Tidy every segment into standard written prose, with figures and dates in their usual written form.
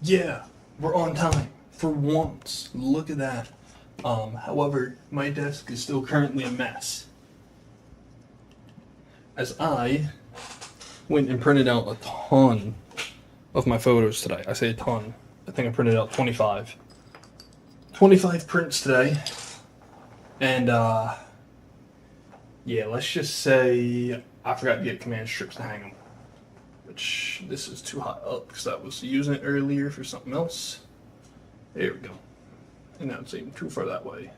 Yeah, we're on time for once. Look at that. However, my desk is still currently a mess. As I went and printed out a ton of my photos today. I say a ton. I think I printed out 25. 25 prints today. And, yeah, let's just say I forgot to get command strips to hang them. Which, this is too high up because I was using it earlier for something else. There we go. And now it's even too far that way.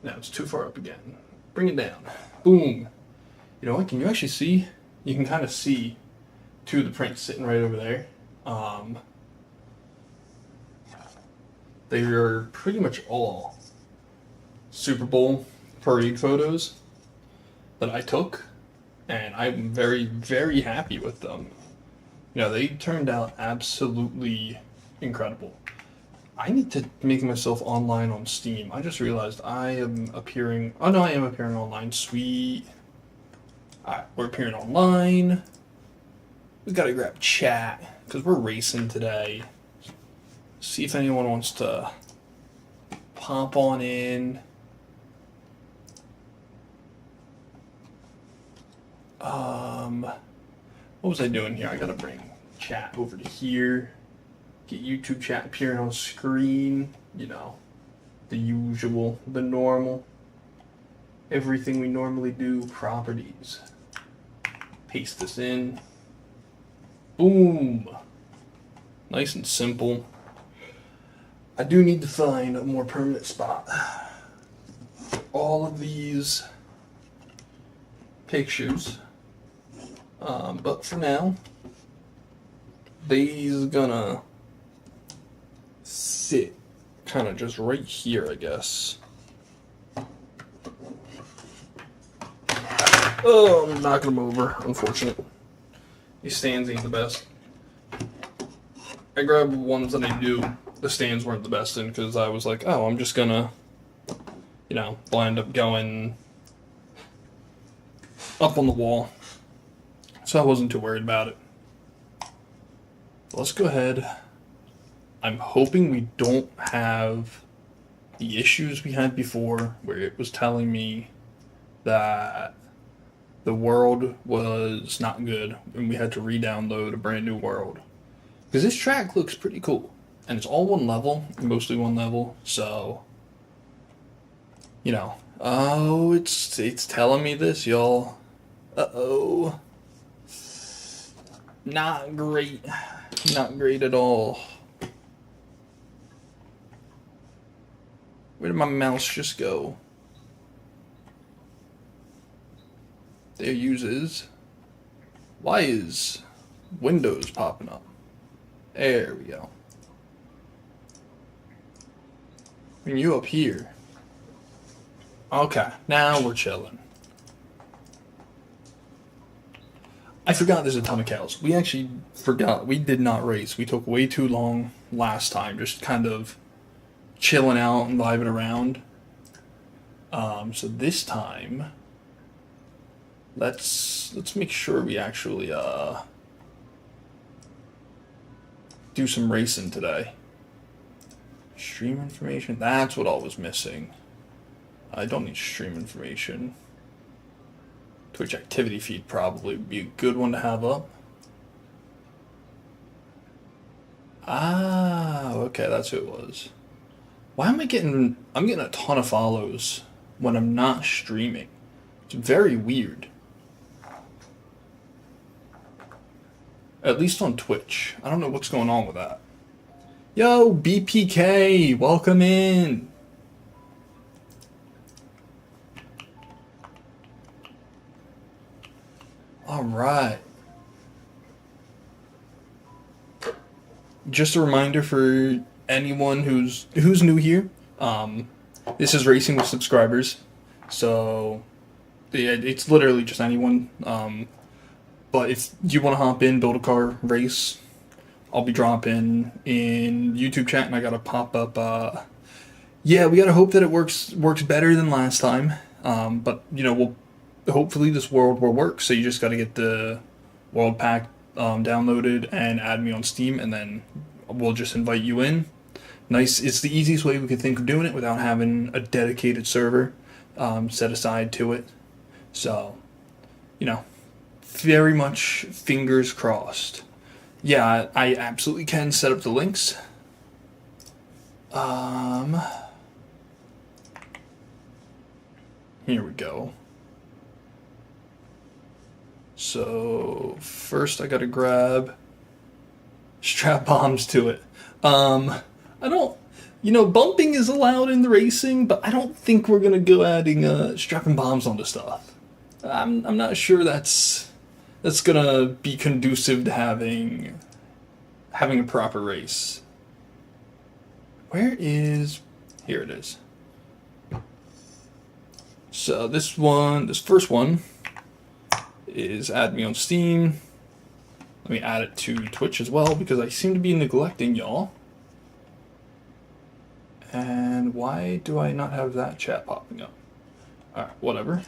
Now it's too far up again. Bring it down. Boom. You know what? Can you actually see? You can kind of see two of the prints sitting right over there. They are pretty much all Super Bowl parade photos that I took, and I'm very, very happy with them. You know, they turned out absolutely incredible. I need to make myself online on Steam. I just realized I am appearing. Oh no, I am appearing online. Sweet. Alright, we're appearing online. We gotta grab chat because we're racing today. See if anyone wants to pop on in. What was I doing here? I gotta bring chat over to here. Get YouTube chat appearing on screen. You know, the usual, the normal. Everything we normally do. Properties. Paste this in. Boom. Nice and simple. I do need to find a more permanent spot for all of these pictures. But for now, these gonna sit kind of just right here, I guess. Oh, I'm knocking them over, unfortunate. These stands ain't the best. I grabbed ones that I knew the stands weren't the best in because I was like, oh, I'm just gonna, you know, they'll end up going up on the wall. So I wasn't too worried about it. Let's go ahead. I'm hoping we don't have the issues we had before where it was telling me that the world was not good and we had to re-download a brand new world. Because this track looks pretty cool. And it's all one level, mostly one level, so, you know. Oh, it's telling me this, y'all. Uh-oh. Not great. Not great at all. Where did my mouse just go? There uses. Why is Windows popping up? There we go. I mean, you up here. Okay, now we're chilling. I forgot there's a ton of cows. We actually forgot. We did not race. We took way too long last time, just kind of chilling out and vibing around. So this time, let's make sure we actually do some racing today. Stream information. That's what I was missing. I don't need stream information. Twitch activity feed probably would be a good one to have up. Ah, okay, that's who it was. Why am I getting... I'm getting a ton of follows when I'm not streaming. It's very weird. At least on Twitch. I don't know what's going on with that. Yo, BPK, welcome in. All right. Just a reminder for anyone who's new here. This is Racing with Subscribers, so it's literally just anyone. But if you want to hop in, build a car, race, I'll be dropping in YouTube chat, and I gotta pop up. Yeah, we gotta hope that it works better than last time. But you know, we'll hopefully this world will work. So you just gotta get the world pack downloaded and add me on Steam, and then we'll just invite you in. Nice. It's the easiest way we could think of doing it without having a dedicated server set aside to it. So, you know, very much fingers crossed. Yeah, I absolutely can set up the links. Here we go. So first I gotta grab strap bombs to it. I don't, bumping is allowed in the racing, but I don't think we're gonna go adding strapping bombs onto stuff. I'm not sure that's gonna be conducive to having a proper race. Where is, here it is. So this first one is add me on Steam. Let me add it to Twitch as well because I seem to be neglecting y'all. And why do I not have that chat popping up? Alright, whatever.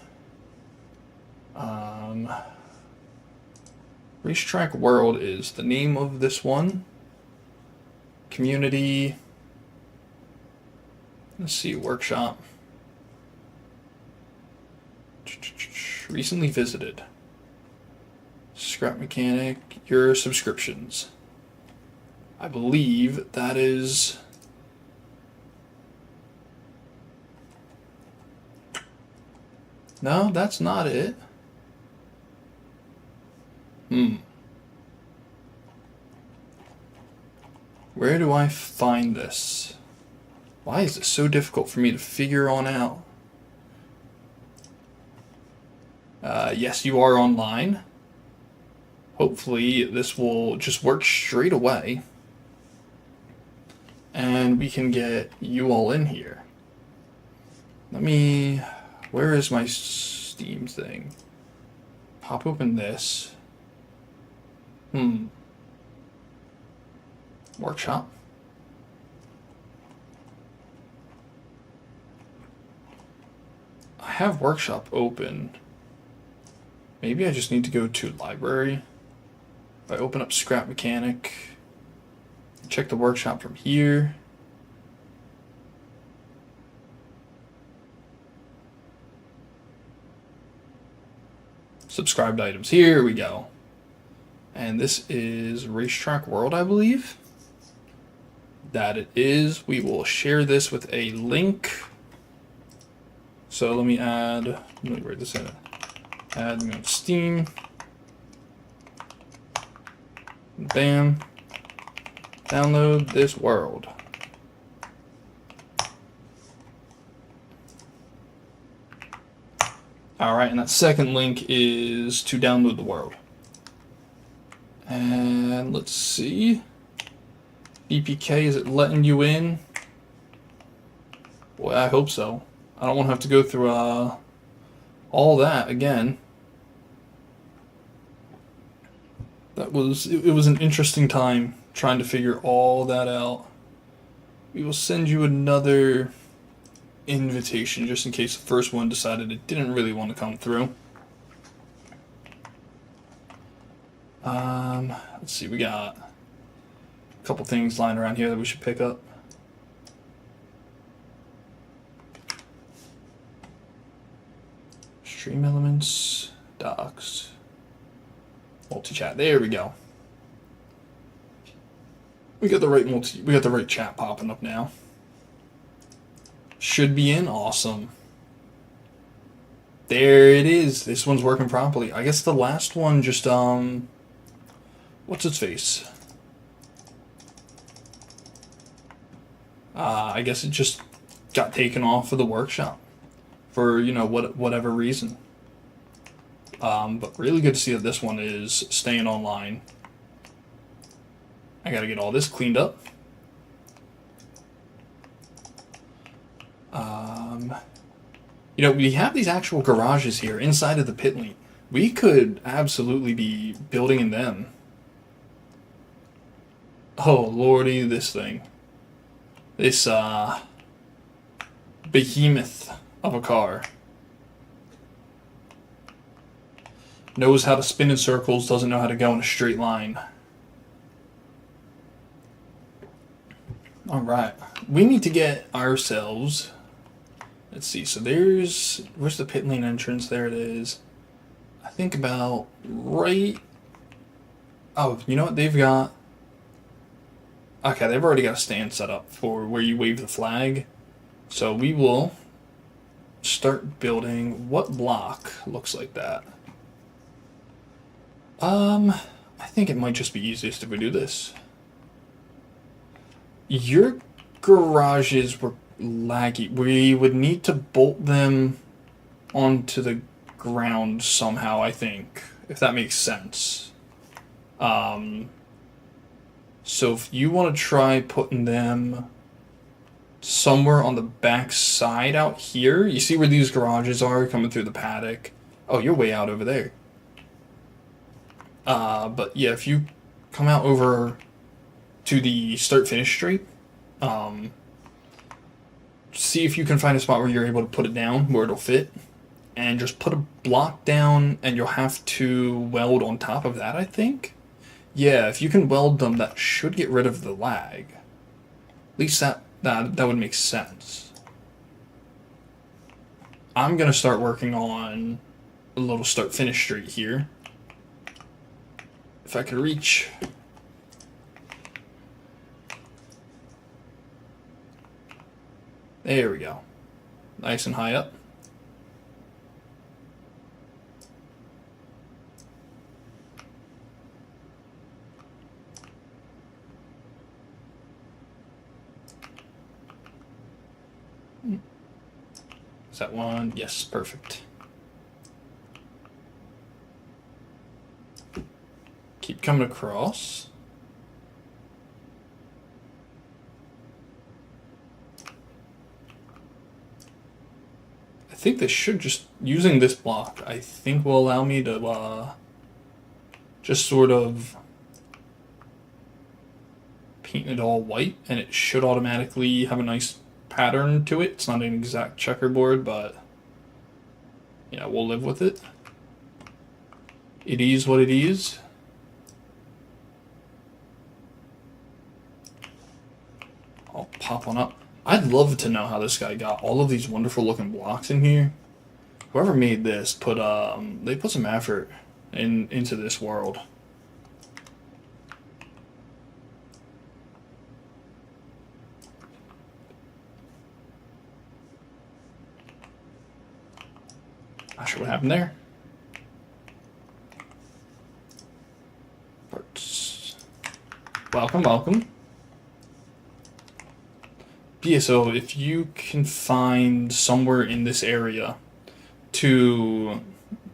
Racetrack World is the name of this one. Community. Let's see, workshop. Recently visited. Scrap mechanic, your subscriptions. I believe that is... No, that's not it. Where do I find this? Why is it so difficult for me to figure on out? Yes, you are online. Hopefully this will just work straight away. And we can get you all in here. Where is my Steam thing? Pop open this. Workshop. I have workshop open. Maybe I just need to go to library. If I open up scrap mechanic, check the workshop from here. Subscribed items. Here we go. And this is Racetrack World, I believe. That it is. We will share this with a link. So let me write this in. Add me on Steam. Bam. Download this world. Alright, and that second link is to download the world. And let's see. BPK, is it letting you in? Boy, I hope so. I don't want to have to go through all that again. It was an interesting time trying to figure all that out. We will send you another invitation just in case the first one decided it didn't really want to come through. Let's see, we got a couple things lying around here that we should pick up. Stream elements, docs, multi-chat. There we go. We got the right chat popping up now. Should be in. Awesome. There it is. This one's working properly. I guess the last one just what's its face? I guess it just got taken off of the workshop for, whatever reason. But really good to see that this one is staying online. I gotta get all this cleaned up. We have these actual garages here inside of the pit lane. We could absolutely be building in them. Oh, lordy, this thing. This, behemoth of a car. Knows how to spin in circles, doesn't know how to go in a straight line. All right, we need to get ourselves. Let's see. So where's the pit lane entrance? There it is. I think about right. Oh, you know what they've got? Okay, they've already got a stand set up for where you wave the flag. So we will start building. What block looks like that? I think it might just be easiest if we do this. Your garages were laggy. We would need to bolt them onto the ground somehow, I think, if that makes sense. So if you want to try putting them somewhere on the back side out here, you see where these garages are coming through the paddock? Oh, you're way out over there. But yeah, if you come out over to the start-finish straight, see if you can find a spot where you're able to put it down, where it'll fit, and just put a block down, and you'll have to weld on top of that, I think? Yeah, if you can weld them, that should get rid of the lag. At least that would make sense. I'm gonna start working on a little start-finish straight here. If I could reach. There we go. Nice and high up. Is that one? Yes, perfect. Keep coming across. I think this should just, using this block, I think will allow me to just sort of paint it all white, and it should automatically have a nice pattern to it. It's not an exact checkerboard, but yeah, we'll live with it. It is what it is. I'll pop one up. I'd love to know how this guy got all of these wonderful looking blocks in here. Whoever made this they put some effort into this world. Not sure what happened there. Parts. Welcome, welcome. Yeah, so if you can find somewhere in this area to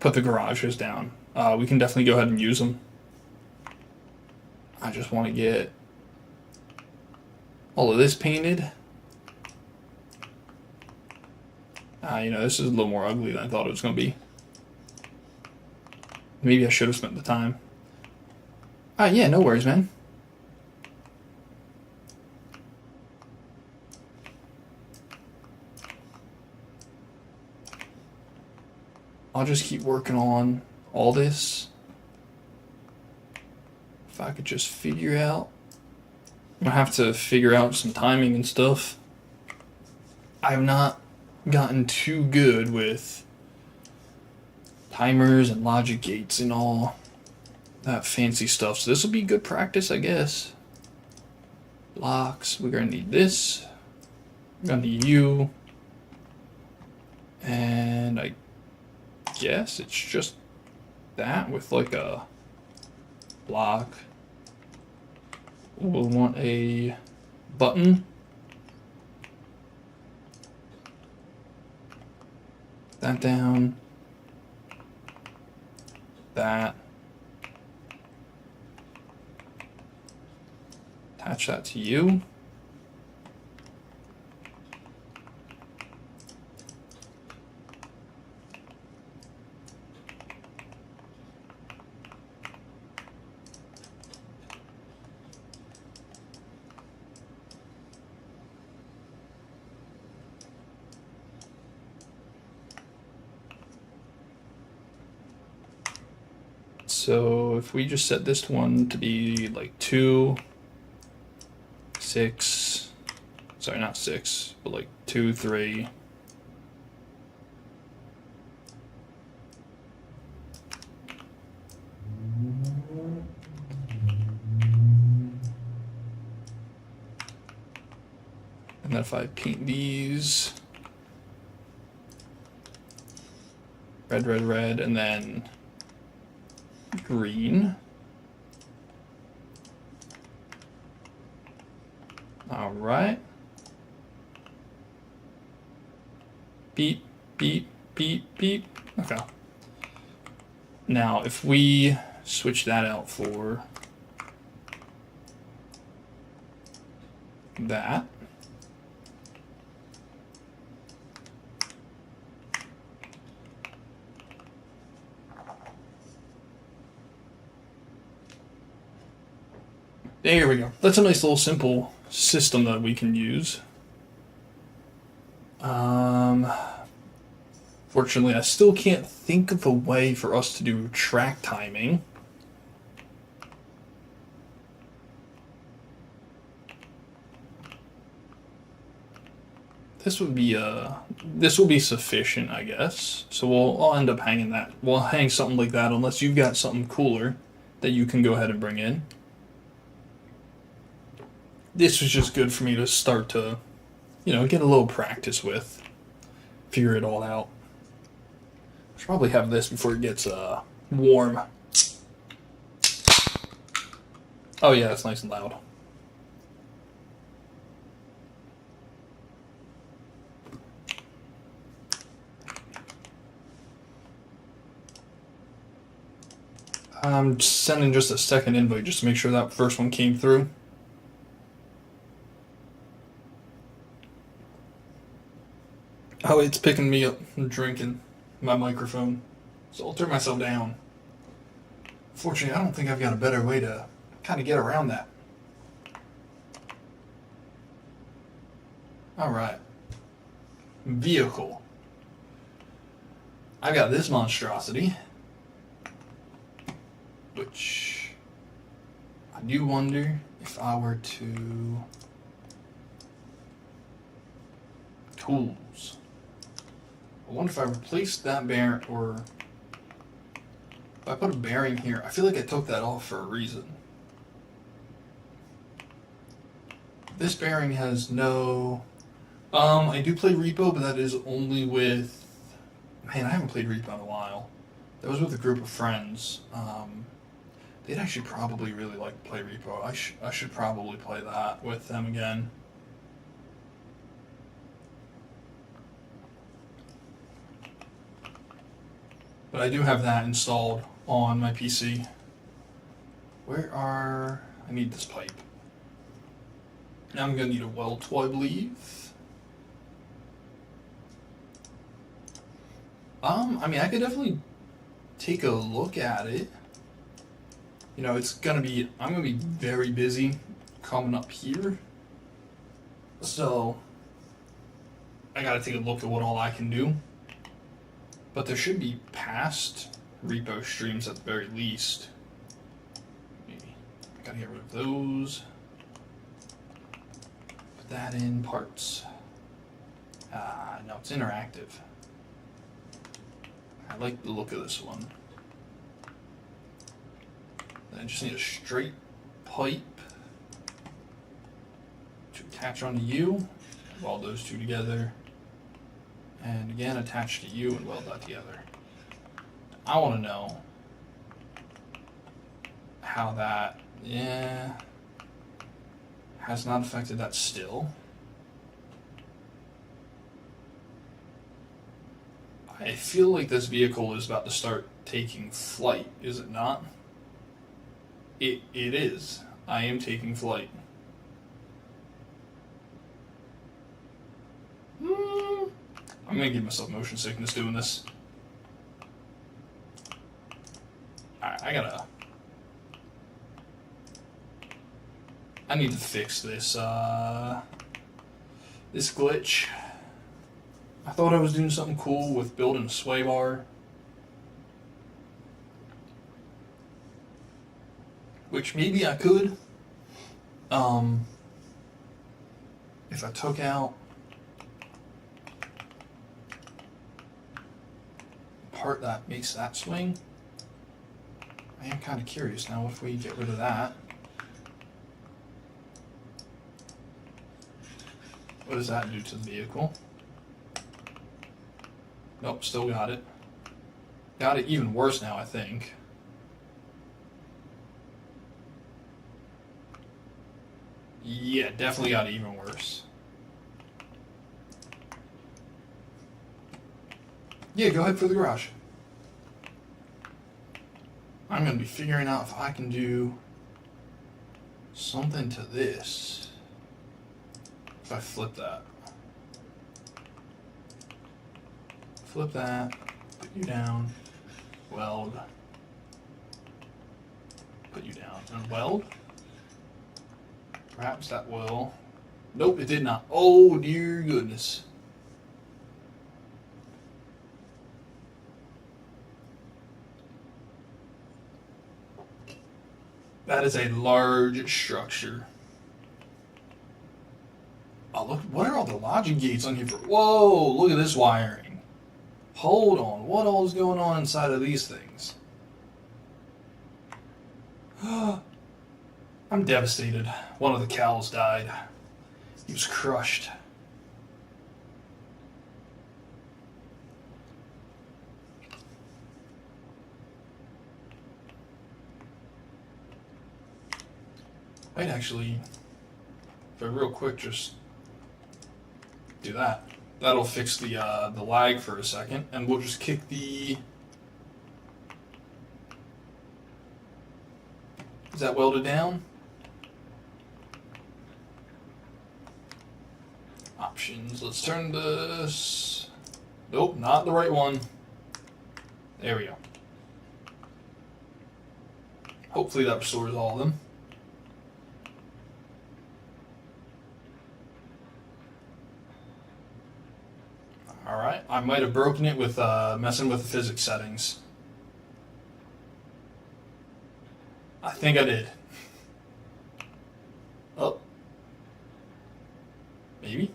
put the garages down, we can definitely go ahead and use them. I just want to get all of this painted. You know, this is a little more ugly than I thought it was going to be. Maybe I should have spent the time. Yeah, no worries, man. I'll just keep working on all this. If I could just figure out. I'm going to have to figure out some timing and stuff. I've not gotten too good with timers and logic gates and all that fancy stuff. So this will be good practice, I guess. Locks. We're going to need this. We're going to need you. And I guess it's just that with like a block. We'll want a button. That down. That. Attach that to you. So if we just set this one to be like 2, 6, Sorry, not 6, but like 2, 3. And then if I paint these red, red, red, and then green. All right. Beep, beep, beep, beep. Okay. Now, if we switch that out for that. There we go. That's a nice little simple system that we can use. Fortunately, I still can't think of a way for us to do track timing. This will be sufficient, I guess. So I'll end up hanging that. We'll hang something like that unless you've got something cooler that you can go ahead and bring in. This was just good for me to start to, get a little practice with, figure it all out. Should probably have this before it gets warm. Oh yeah, it's nice and loud. I'm sending just a second invite just to make sure that first one came through. Oh, it's picking me up. I'm drinking my microphone. So I'll turn myself down. Fortunately, I don't think I've got a better way to kind of get around that. Alright. Vehicle. I've got this monstrosity. Which I do wonder if I were to... Tools. I wonder if I replaced that bearing, or if I put a bearing here. I feel like I took that off for a reason. This bearing has no... I do play Repo, but that is only with... Man, I haven't played Repo in a while. That was with a group of friends. They'd actually probably really like to play Repo. I should probably play that with them again. But I do have that installed on my PC. I need this pipe. Now I'm gonna need a weld tool, I believe. I could definitely take a look at it. I'm gonna be very busy coming up here. So, I gotta take a look at what all I can do. But there should be past repo streams at the very least. I gotta get rid of those. Put that in parts. No, it's interactive. I like the look of this one. I just need a straight pipe to attach onto you. Weld those two together. And again, attach to you and weld that together. I want to know how that, has not affected that still. I feel like this vehicle is about to start taking flight, is it not? It is. I am taking flight. I'm gonna give myself motion sickness doing this. Alright, I need to fix this, this glitch. I thought I was doing something cool with building a sway bar. Which maybe I could. if I took out part that makes that swing, I am kind of curious now if we get rid of that. What does that do to the vehicle? Nope, still got it. Got it even worse now, I think. Yeah, definitely got it even worse. Yeah, go ahead for the garage. I'm going to be figuring out if I can do something to this. If I flip that. Flip that. Put you down. Weld. Put you down. And weld. Perhaps that will... Nope, it did not. Oh, dear goodness. That is a large structure. Oh, look, what are all the logic gates on here for? Whoa, look at this wiring. Hold on, what all is going on inside of these things? I'm devastated. One of the cows died. He was crushed. I'd actually, if I real quick just do that. That'll fix the lag for a second, and we'll just kick the... Is that welded down? Options. Let's turn this... Nope, not the right one. There we go. Hopefully that restores all of them. Alright, I might have broken it with messing with the physics settings. I think I did. Oh. Maybe.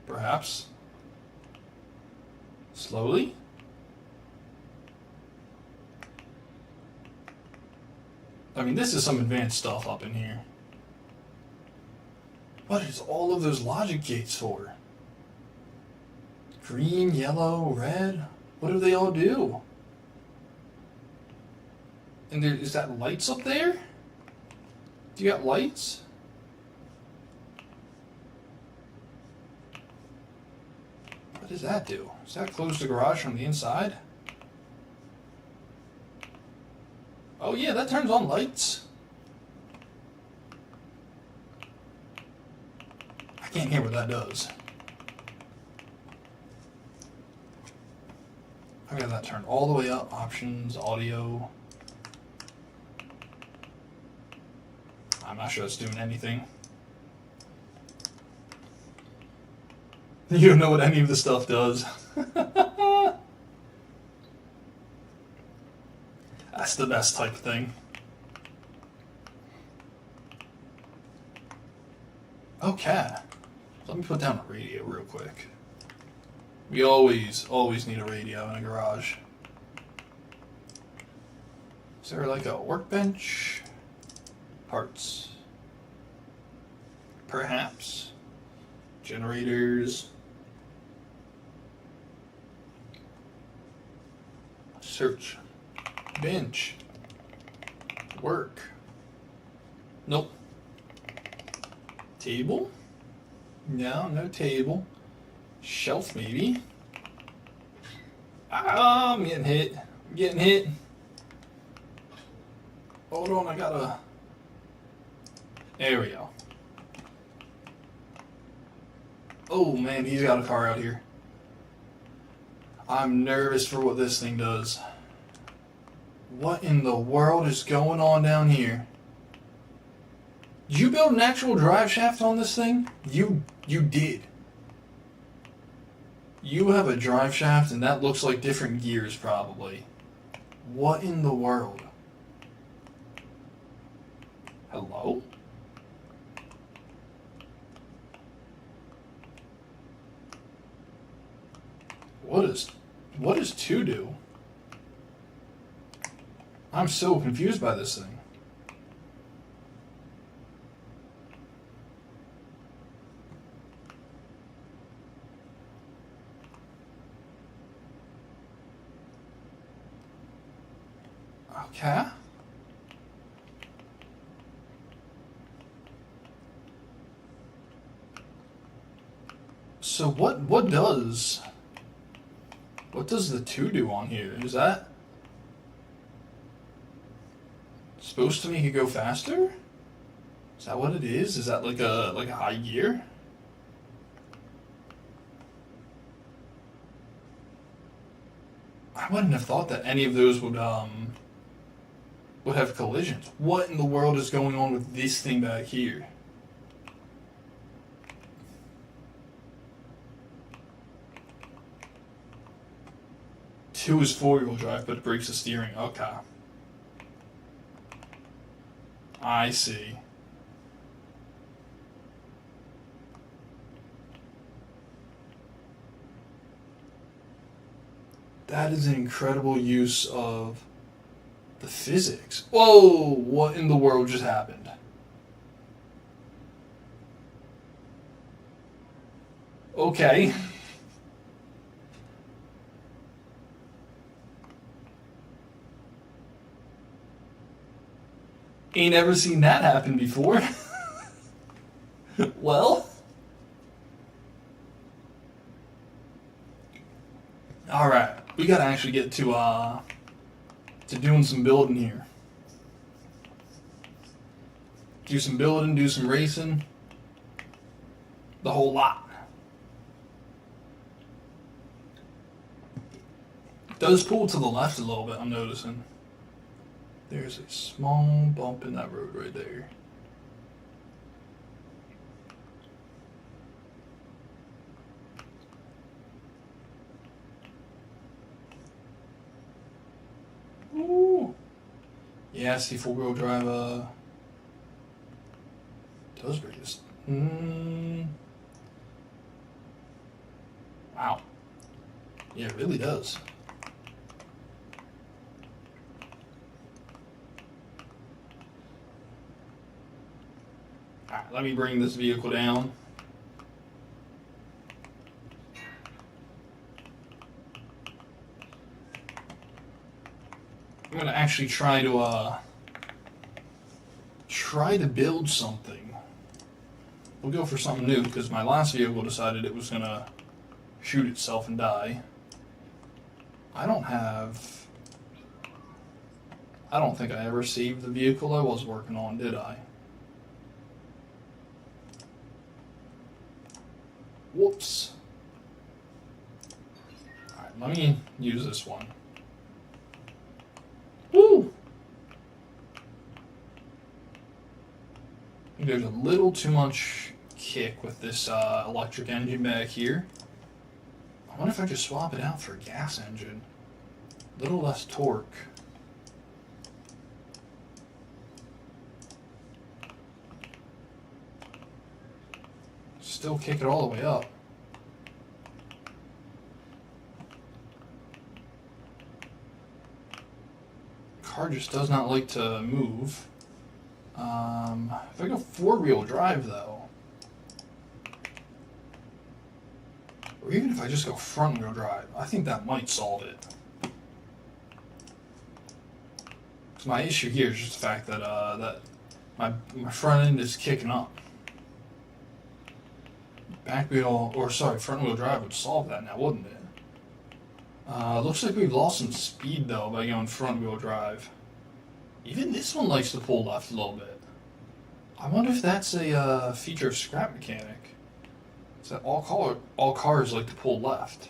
Perhaps. Slowly. I mean, this is some advanced stuff up in here. What is all of those logic gates for? Green, yellow, red? What do they all do? And there, is that lights up there? Do you got lights? What does that do? Does that close the garage from the inside? Oh yeah, that turns on lights. I can't hear what that does. I got that turned all the way up. Options, audio. I'm not sure it's doing anything. You don't know what any of this stuff does. That's the best type of thing. Okay. Let me put down a radio real quick. We always need a radio in a garage. Is there like a workbench? Parts. Perhaps. Generators. Search. Bench. Work. Nope. Table? No, no table. Shelf, maybe. Ah, I'm getting hit. I'm getting hit. Hold on, I gotta... There we go. Oh man, he's got a car out here. I'm nervous for what this thing does. What in the world is going on down here? Did you build an actual drive shaft on this thing? You did. You have a drive shaft and that looks like different gears probably. What in the world? Hello? What does 2 do? I'm so confused by this thing. Okay. So what does the 2 do on here? Is that supposed to make it go faster? Is that what it is? Is that like a high gear? I wouldn't have thought that any of those would have collisions. What in the world is going on with this thing back here? Two is 4-wheel drive, but it breaks the steering. Okay. I see. That is an incredible use of the physics. Whoa! What in the world just happened? Okay. Ain't ever seen that happen before. Well, all right. We gotta actually get to doing some building here. Do some building, do some racing, the whole lot. It does pull to the left a little bit. I'm noticing. There's a small bump in that road right there. Ooh. Yeah, see 4-wheel drive does break this. Wow. Yeah, it really does. Alright, let me bring this vehicle down. I'm gonna actually try to build something. We'll go for something new because my last vehicle decided it was gonna shoot itself and die. I don't think I ever saved the vehicle I was working on, did I? Whoops. Alright, let me use this one. Woo! I think there's a little too much kick with this electric engine back here. I wonder if I just swap it out for a gas engine. A little less torque. Still kick it all the way up. Car just does not like to move. If I go 4-wheel drive though, or even if I just go front-wheel drive, I think that might solve it. Because my issue here is just the fact that my front end is kicking up. Front wheel drive would solve that now, wouldn't it? Looks like we've lost some speed though by going front wheel drive. Even this one likes to pull left a little bit. I wonder if that's a feature of Scrap Mechanic. Is that all cars like to pull left?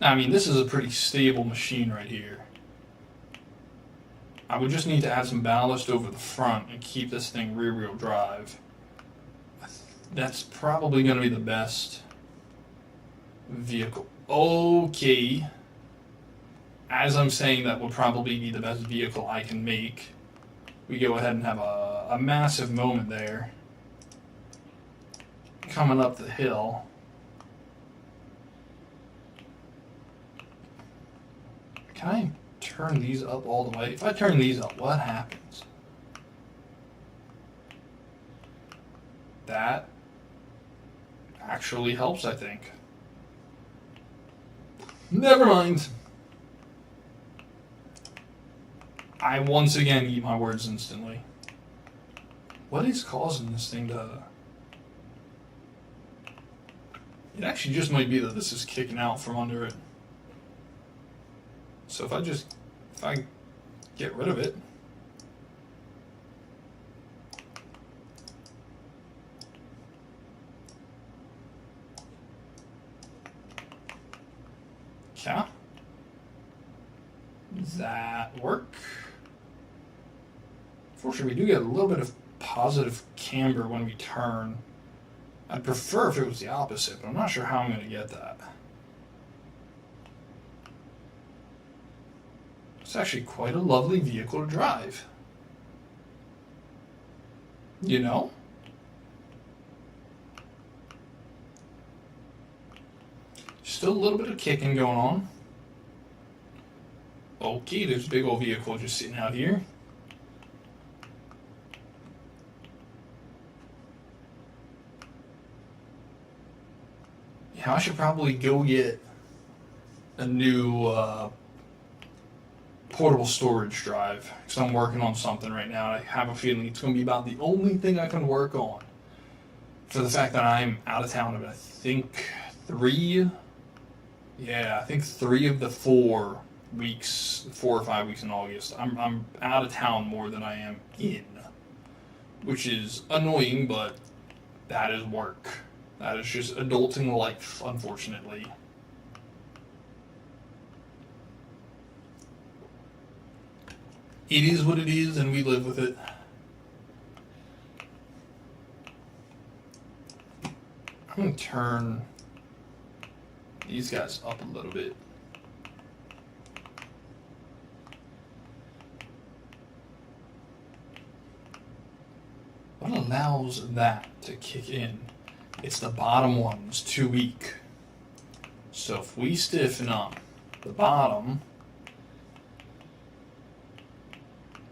I mean, this is a pretty stable machine right here. I would just need to add some ballast over the front and keep this thing rear-wheel drive. That's probably going to be the best vehicle. Okay. As I'm saying, that would probably be the best vehicle I can make. We go ahead and have a a massive moment there. Coming up the hill. Can I turn these up all the way? If I turn these up, what happens? That actually helps, I think. Never mind. I once again eat my words instantly. What is causing this thing to... It actually just might be that this is kicking out from under it. So if I get rid of it. Yeah. Does that work? Fortunately, we do get a little bit of positive camber when we turn. I'd prefer if it was the opposite, but I'm not sure how I'm going to get that. It's actually quite a lovely vehicle to drive. You know? Still a little bit of kicking going on. Okay, there's a big old vehicle just sitting out here. Yeah, I should probably go get a new portable storage drive because I'm working on something right now. I have a feeling it's going to be about the only thing I can work on for the fact that I'm out of town of, I think, 3 of the 4 weeks, 4 or 5 weeks in August. I'm out of town more than I am in, which is annoying, but that is work. That is just adulting life, unfortunately. It is what it is, and we live with it. I'm going to turn these guys up a little bit. What allows that to kick in? It's the bottom one's too weak. So if we stiffen up the bottom,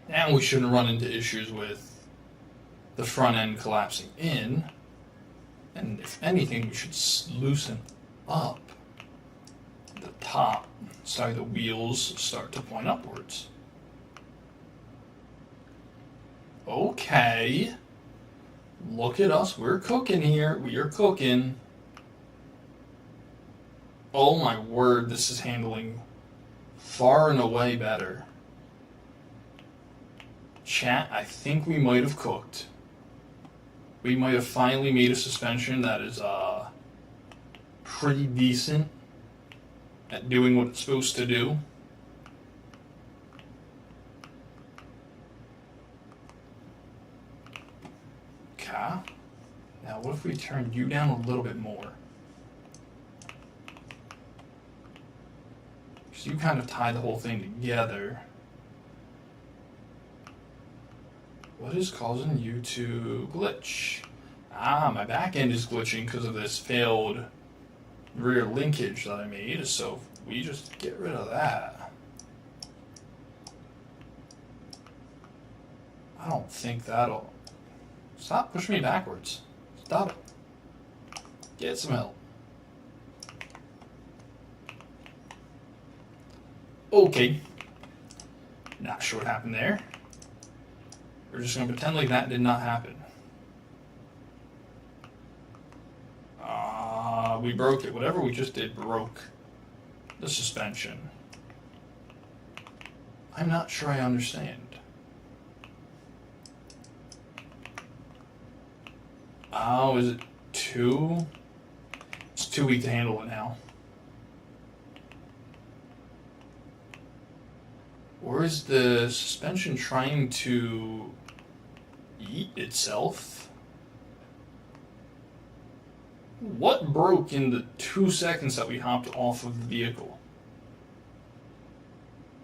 now we shouldn't run into issues with the front end collapsing in. And if anything, we should loosen up the top so the wheels start to point upwards. Okay. Look at us. We're cooking here. We are cooking. Oh my word, this is handling far and away better. Chat, I think we might have cooked. We might have finally made a suspension that is pretty decent at doing what it's supposed to do. Okay. Now what if we turn you down a little bit more? Because you kind of tie the whole thing together. What is causing you to glitch? Ah, my back end is glitching because of this failed rear linkage that I made, so we just get rid of that. I don't think that'll... Stop pushing me backwards. Stop it. Get some help. Okay. Not sure what happened there. We're just going to pretend like that did not happen. We broke it. Whatever we just did broke the suspension. I'm not sure I understand. Oh, is it 2? It's too weak to handle it now. Or is the suspension trying to eat itself? What broke in the 2 seconds that we hopped off of the vehicle?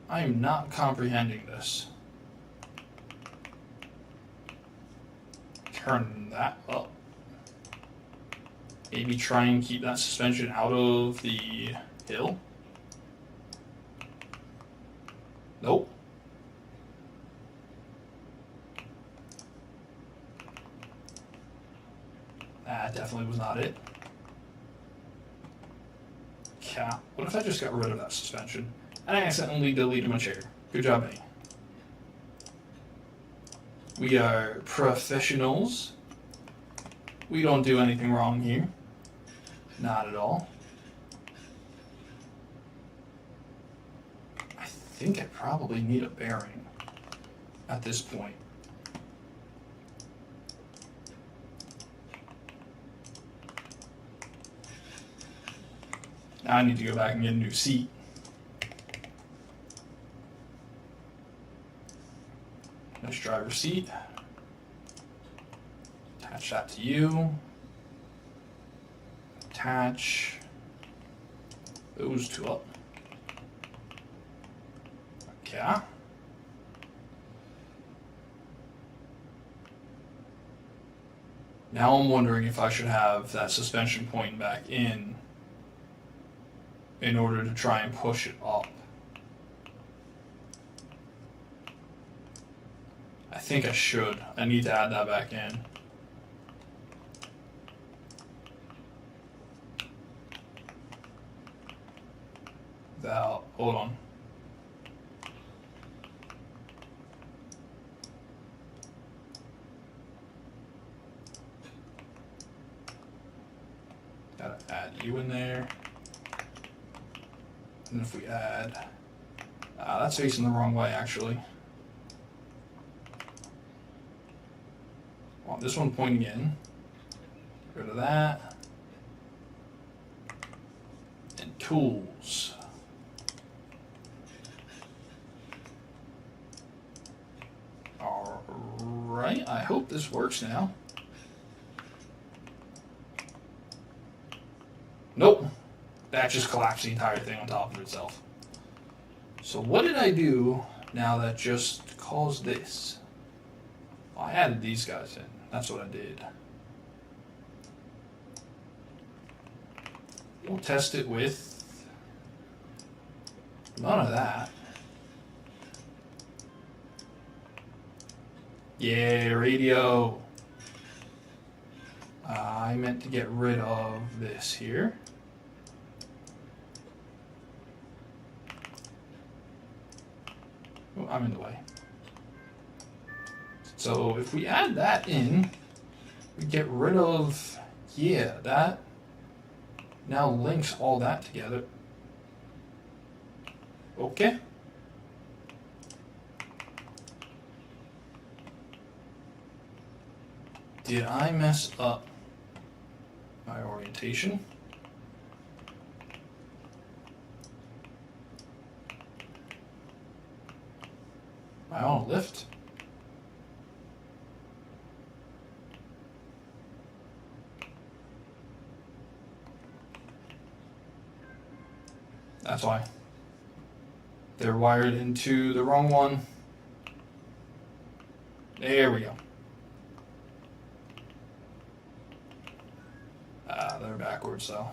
I am not comprehending this. turn that up. Maybe try and keep that suspension out of the hill. Nope. That definitely was not it. Yeah. What if I just got rid of that suspension? And I accidentally deleted my chair. Good job, me. We are professionals. We don't do anything wrong here. Not at all. I think I probably need a bearing at this point. Now I need to go back and get a new seat. Nice driver's seat. Attach that to you. Attach those two up. Okay. Now I'm wondering if I should have that suspension pointing back in order to try and push it up. I think I should. I need to add that back in. Hold on. Gotta add you in there. And if we add, that's facing the wrong way actually. Want this one pointing in. Get rid of that. And tools. Alright, I hope this works now. Nope. That just collapsed the entire thing on top of itself. So what did I do now that just caused this? Well, I added these guys in. That's what I did. We'll test it with none of that. Yeah, radio. I meant to get rid of this here. Oh, I'm in the way. So if we add that in, we get rid of, yeah, that now links all that together. Okay. Did I mess up my orientation? Am I on a lift? That's why. They're wired into the wrong one. There we go. They're backwards though.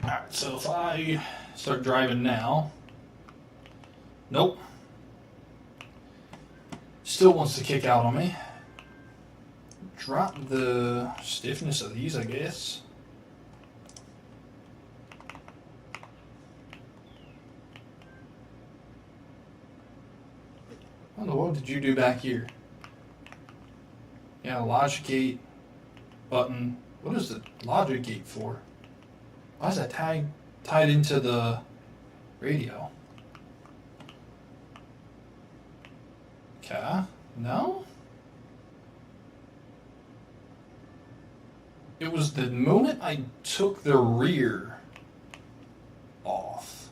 Alright, so if I start driving now, nope. Still wants to kick out on me. Drop the stiffness of these, I guess. What in the world did you do back here? Yeah, logic gate button. What is the logic gate for? Why is that tied into the radio? Okay, no? It was the moment I took the rear off.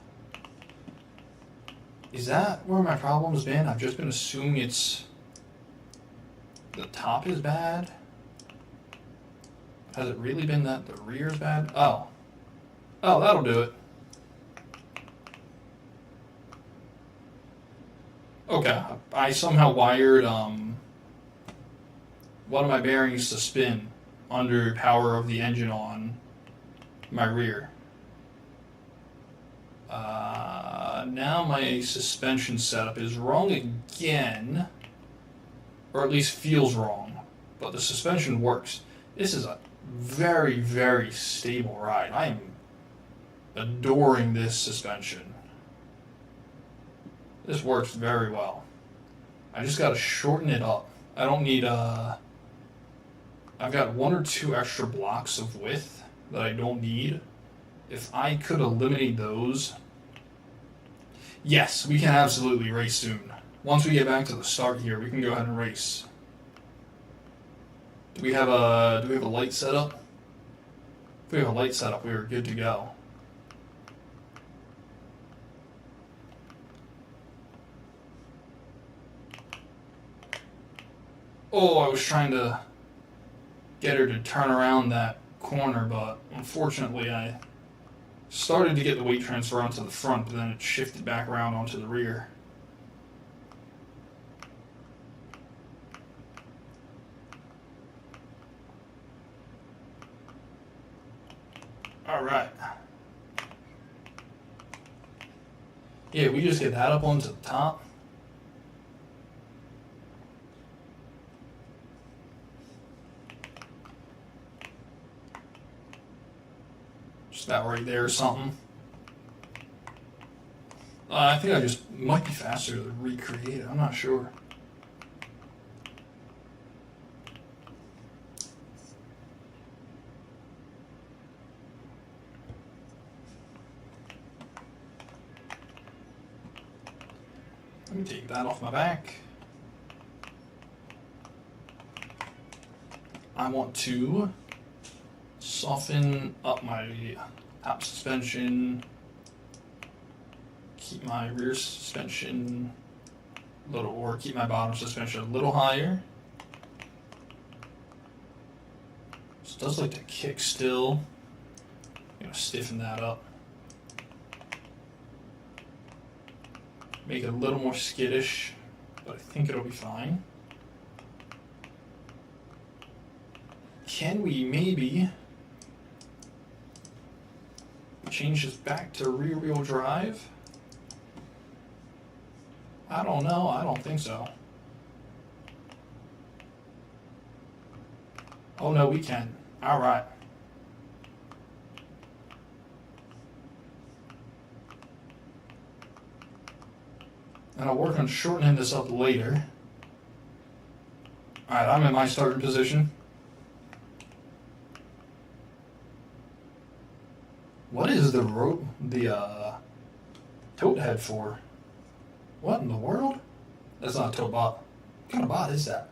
Is that where my problem's been? I've just been assuming it's the top is bad. Has it really been that the rear is bad? Oh. Oh, that'll do it. Okay, I somehow wired one of my bearings to spin under power of the engine on my rear. Now my suspension setup is wrong again, or at least feels wrong, but the suspension works. This is a very, very stable ride. I am adoring this suspension. This works very well. I just gotta shorten it up. I don't need I've got 1 or 2 extra blocks of width that I don't need. If I could eliminate those, yes, we can absolutely race soon. Once we get back to the start here, we can go ahead and race. Do we have a light setup? If we have a light setup, we are good to go. Oh, I was trying to get her to turn around that corner, but unfortunately I started to get the weight transfer onto the front, but then it shifted back around onto the rear. Alright. Yeah, we just get that up onto the top. Just about right there or something. I think I just might be faster to recreate it. I'm not sure. Let me take that off my back. I want to soften up my top suspension, keep my rear suspension a little, or keep my bottom suspension a little higher. It does like to kick still. I'm gonna stiffen that up. Make it a little more skittish, but I think it'll be fine. Can we maybe change this back to rear-wheel drive? I don't know. I don't think so. Oh no, we can. All right. And I'll work on shortening this up later. All right, I'm in my starting position. What is the tote head for? What in the world? That's not a tote bot. What kind of bot is that?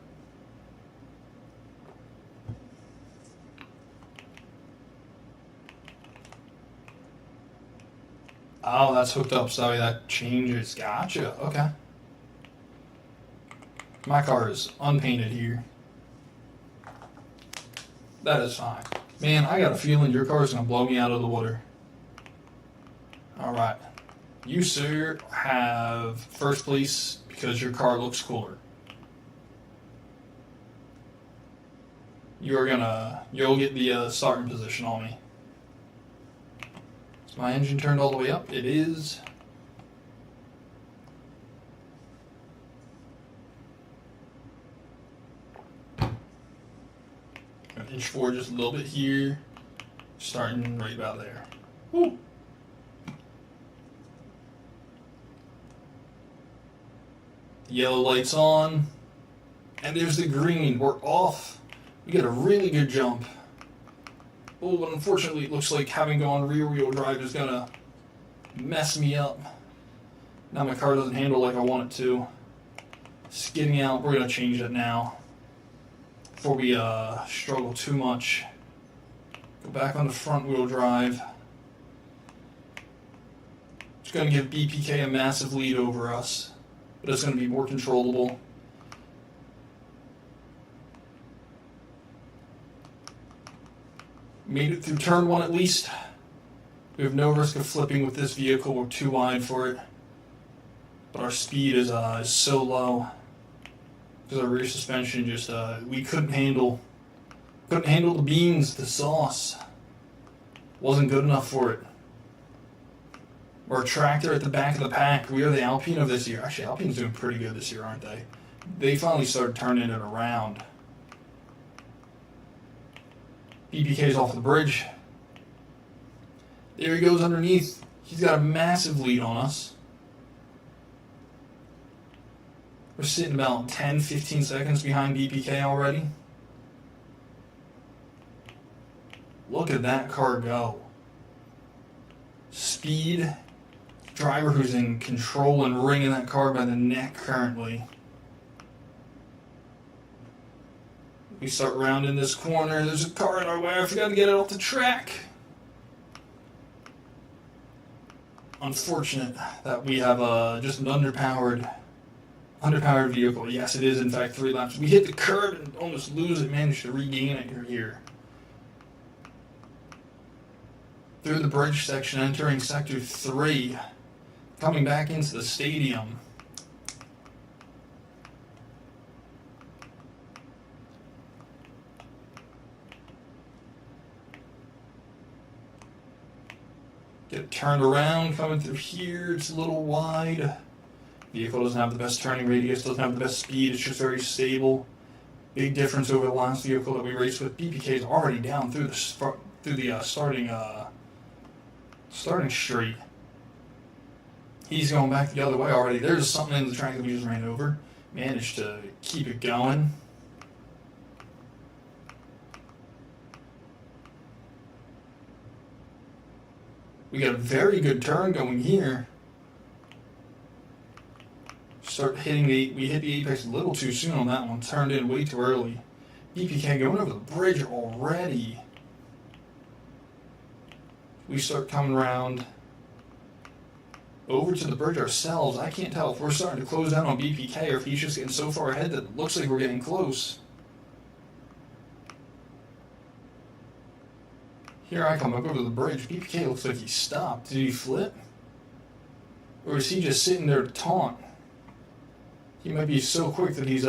Oh, that's hooked up, so that changes. Gotcha, okay. My car is unpainted here. That is fine. Man, I got a feeling your car is going to blow me out of the water. Alright. You, sir, have first place because your car looks cooler. You'll get the starting position on me. Is my engine turned all the way up? It is. Gonna inch forward just a little bit here. Starting right about there. Woo. The yellow light's on. And there's the green. We're off. We get a really good jump. Oh, but unfortunately it looks like having gone rear-wheel drive is gonna mess me up. Now my car doesn't handle like I want it to. Skidding out, we're gonna change that now. Before we struggle too much. Go back on the front-wheel drive. It's gonna give BPK a massive lead over us, but it's gonna be more controllable. Made it through turn one at least. We have no risk of flipping with this vehicle. We're too wide for it. But our speed is so low because our rear suspension just we couldn't handle the beans, the sauce. Wasn't good enough for it. We're a tractor at the back of the pack. We are the Alpine of this year. Actually, Alpine's doing pretty good this year, aren't they? They finally started turning it around. BPK's off the bridge. There he goes underneath. He's got a massive lead on us. We're sitting about 10, 15 seconds behind BPK already. Look at that car go. Speed. Driver who's in control and wringing that car by the neck currently. We start rounding this corner. There's a car in our way. I forgot to get it off the track. Unfortunate that we have just an underpowered vehicle. Yes, it is in fact 3 laps. We hit the curb and almost lose it. Managed to regain it here. Through the bridge section, entering sector 3. Coming back into the stadium. Get turned around, coming through here. It's a little wide. Vehicle doesn't have the best turning radius, doesn't have the best speed. It's just very stable. Big difference over the last vehicle that we raced with. BPK is already down through the starting straight. He's going back the other way already. There's something in the track that we just ran over. Managed to keep it going. We got a very good turn going here. We hit the apex a little too soon on that one. Turned in way too early. BPK going over the bridge already. We start coming around over to the bridge ourselves. I can't tell if we're starting to close down on BPK or if he's just getting so far ahead that it looks like we're getting close. Here I come up over the bridge. BPK looks like he stopped. Did he flip? Or is he just sitting there to taunt? He might be so quick that he's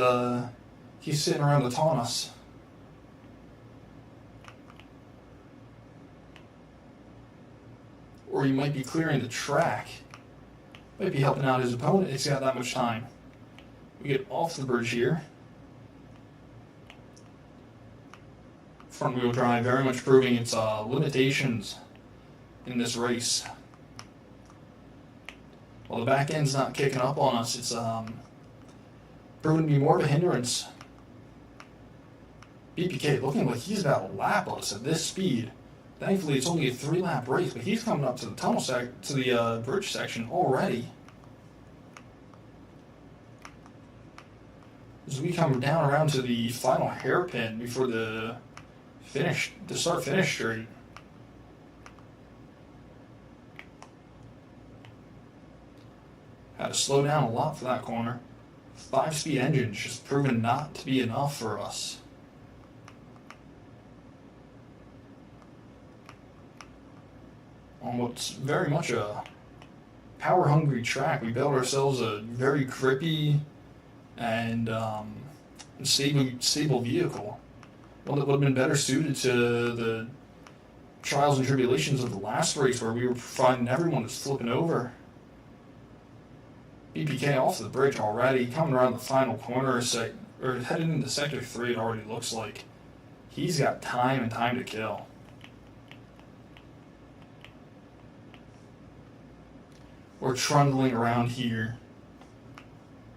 sitting around to taunt us. Or he might be clearing the track. Might be helping out his opponent. He's got that much time. We get off the bridge here. Front wheel drive very much proving its limitations in this race. While the back end's not kicking up on us, it's proven to be more of a hindrance. BPK looking like he's about to lap us at this speed. Thankfully, it's only a 3-lap race, but he's coming up to the to the bridge section already. As we come down around to the final hairpin before the start-finish straight. Had to slow down a lot for that corner. 5-speed engine's just proven not to be enough for us. On what's very much a power-hungry track, we built ourselves a very grippy and stable vehicle. One that would have been better suited to the trials and tribulations of the last race where we were finding everyone was flipping over. BPK off the bridge already, coming around the final corner, or heading into sector 3 it already looks like. He's got time and time to kill. We're trundling around here.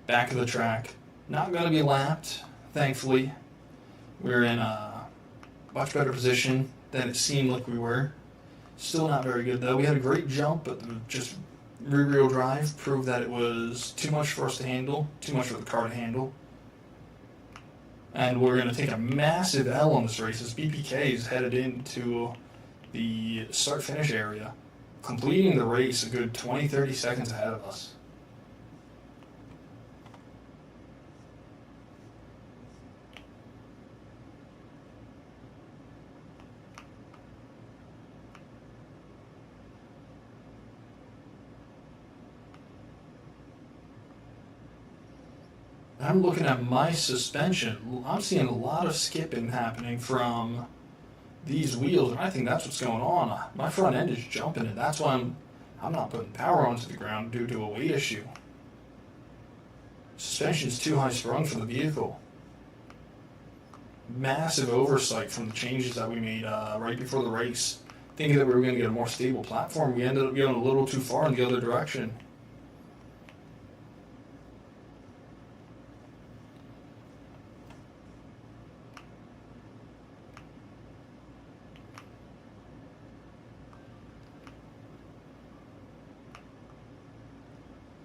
Back of the track. Not going to be lapped, thankfully. We're in a much better position than it seemed like we were. Still not very good though. We had a great jump, but just rear-wheel drive proved that it was too much for us to handle, too much for the car to handle. And we're going to take a massive L on this race as BPK is headed into the start-finish area, completing the race a good 20-30 seconds ahead of us. I'm looking at my suspension. I'm seeing a lot of skipping happening from these wheels, and I think that's what's going on. My front end is jumping, and that's why I'm not putting power onto the ground due to a weight issue. Suspension's too high sprung for the vehicle. Massive oversight from the changes that we made right before the race. Thinking that we were going to get a more stable platform, we ended up going a little too far in the other direction.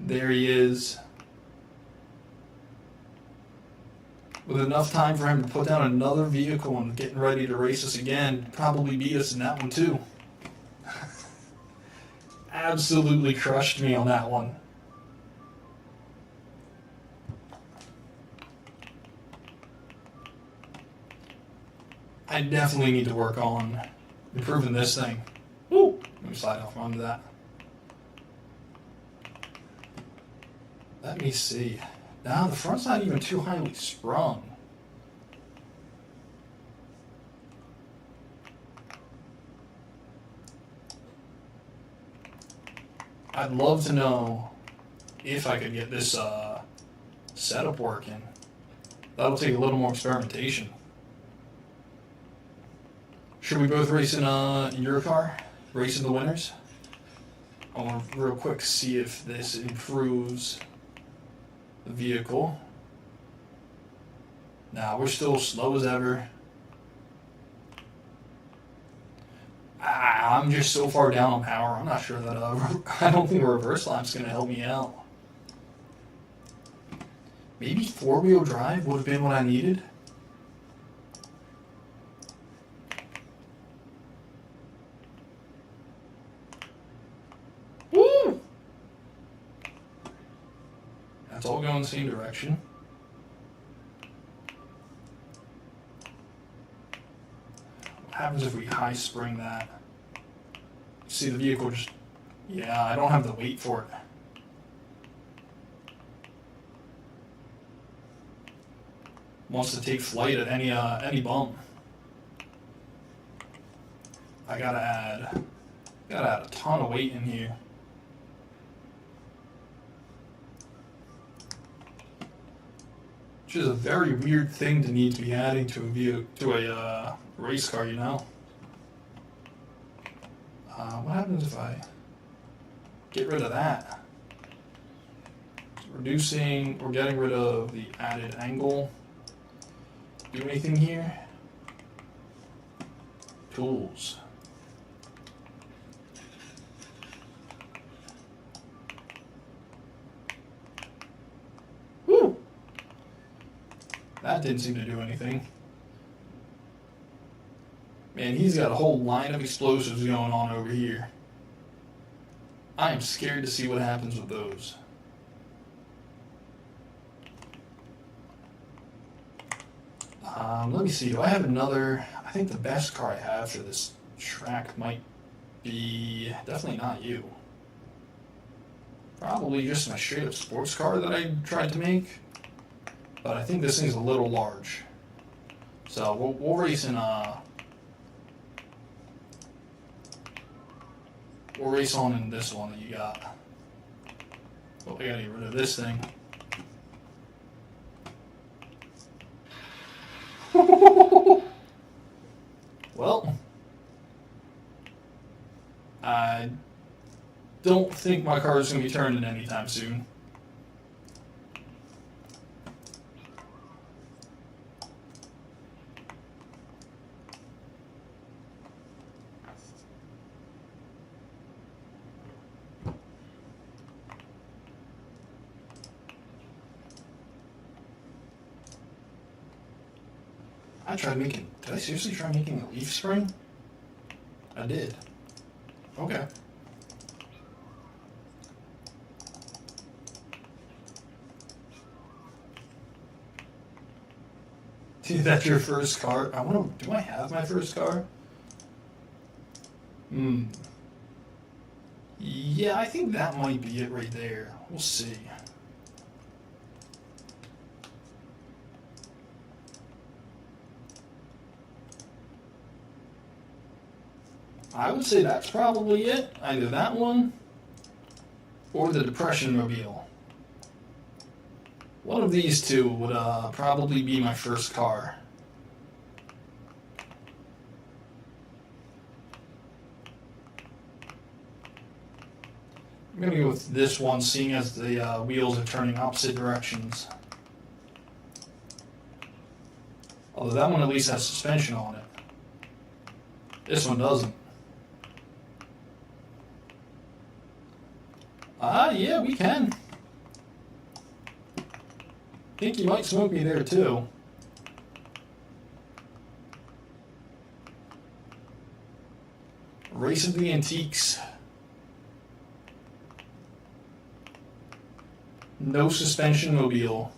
There he is. With enough time for him to put down another vehicle and getting ready to race us again, probably beat us in that one too. Absolutely crushed me on that one. I definitely need to work on improving this thing. Woo! Let me slide off onto that. Let me see. Now the front's not even too highly sprung. I'd love to know if I could get this setup working. That'll take a little more experimentation. Should we both race in your car? Racing the winners? I want to real quick see if this improves the vehicle. Now we're still slow as ever. I'm just so far down on power. I'm not sure that I don't think a reverse lap's going to help me out. Maybe four-wheel drive would have been what I needed. Woo! That's all going the same direction. What happens if we high spring that? See the vehicle just, yeah, I don't have the weight for it. Wants to take flight at any bump. I gotta add a ton of weight in here. Which is a very weird thing to need to be adding to a race car, you know. What happens if I get rid of that? Reducing or getting rid of the added angle. Do anything here? Tools. Woo! That didn't seem to do anything. Man, he's got a whole line of explosives going on over here. I am scared to see what happens with those. Let me see. Do I have another? I think the best car I have for this track might be definitely not you. Probably just my straight up sports car that I tried to make. But I think this thing's a little large. So we'll race in we'll race on in this one that you got. Oh, I gotta get rid of this thing. Well, I don't think my car is going to be turning anytime soon. Did I seriously try making a leaf spring? I did. Okay. Dude, that's your first car? Do I have my first car? Yeah, I think that might be it right there. We'll see. I would say that's probably it. Either that one or the Depression Mobile. One of these two would probably be my first car. I'm going to go with this one, seeing as the wheels are turning opposite directions. Although that one at least has suspension on it. This one doesn't. Yeah, we can. Think you might smoke me there too. Race of the Antiques. No suspension mobile.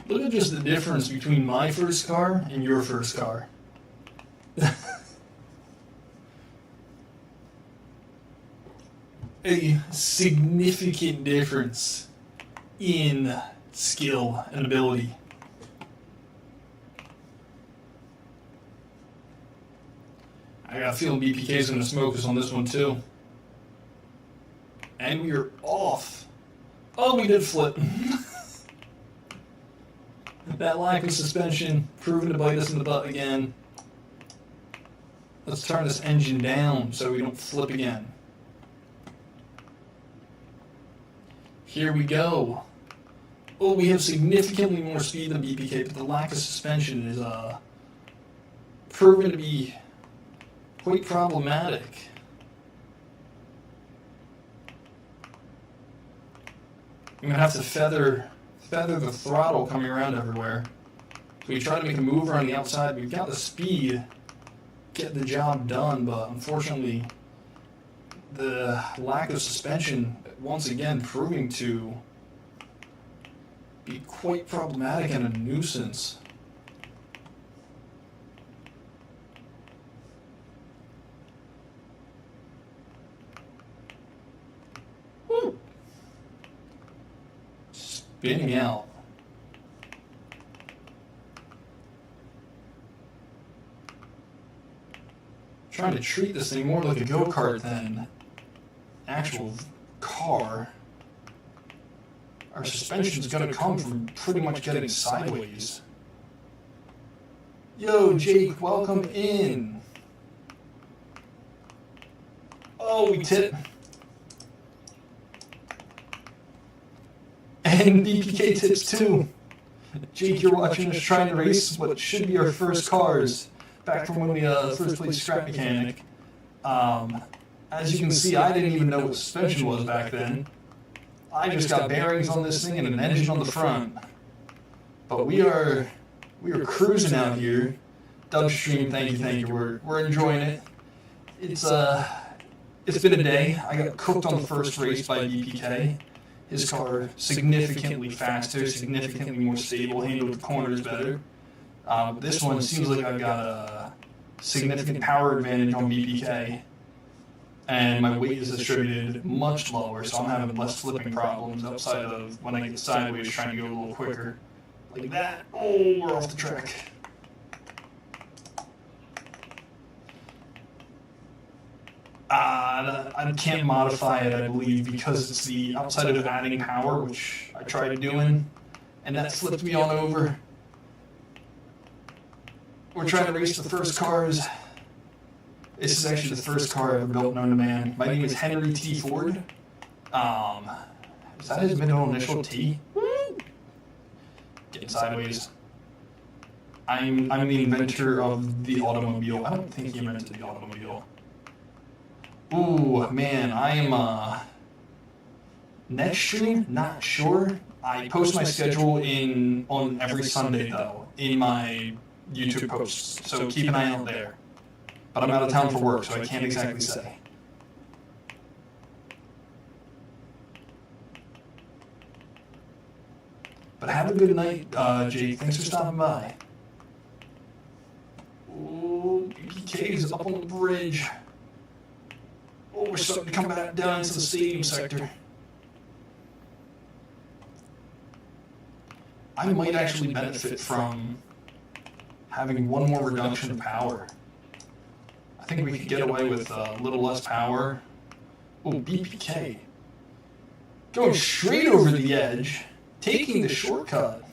Look at just the difference between my first car and your first car. A significant difference in skill and ability. I got a feeling BPK's going to smoke us on this one too. And we are off. Oh, we did flip. That lack of suspension proving to bite us in the butt again. Let's turn this engine down so we don't flip again. Here we go. Oh, we have significantly more speed than BPK, but the lack of suspension is proven to be quite problematic. I'm gonna have to feather the throttle coming around everywhere. So we try to make a move around the outside. We've got the speed, get the job done, but unfortunately, the lack of suspension once again proving to be quite problematic and a nuisance. Woo. Spinning out. Trying to treat this thing more like a go-kart than actual car. Our suspension is going to come from pretty much getting sideways. Yo, Jake, welcome in. Oh, we tip. And BPK tips too. Jake, you're watching us trying to race what should be our first cars back from when we first played Scrap Mechanic. As you can see, I didn't even know what suspension was back then. I just got bearings on this thing and an engine on the front. But we are cruising out here. Dubstream, thank you. We're enjoying it. It's been a day. I got cooked on the first race by BPK. His car significantly faster, significantly more stable, handled the corners better. This one seems like I've got a significant power advantage on BPK. And my weight is distributed much lower, so I'm having less flipping problems outside of when I get sideways trying to go a little quicker. Like that. Oh, we're off the track. I can't modify it, I believe, because it's the outside of adding power, which I tried doing, and that flipped me on over. We're trying to race the first cars. This is actually the first car I ever built known to man. My name is Henry T. Ford. Is that his middle initial T? Getting sideways. I'm the inventor of the automobile. I don't think he invented the automobile. Ooh, man, I am, next stream, not sure. I post my schedule on every Sunday, though, in my YouTube posts, so keep an eye out there. But I'm out of town for work, so I can't exactly say. But have a good night, Jake. Thanks for stopping by. Ooh, BPK is up on the bridge. Oh, we're starting to come back down into the stadium sector. I might actually benefit from having one more reduction of power. I think we could get away with a little less power. Oh, BPK. Going straight over the edge, taking the shortcut.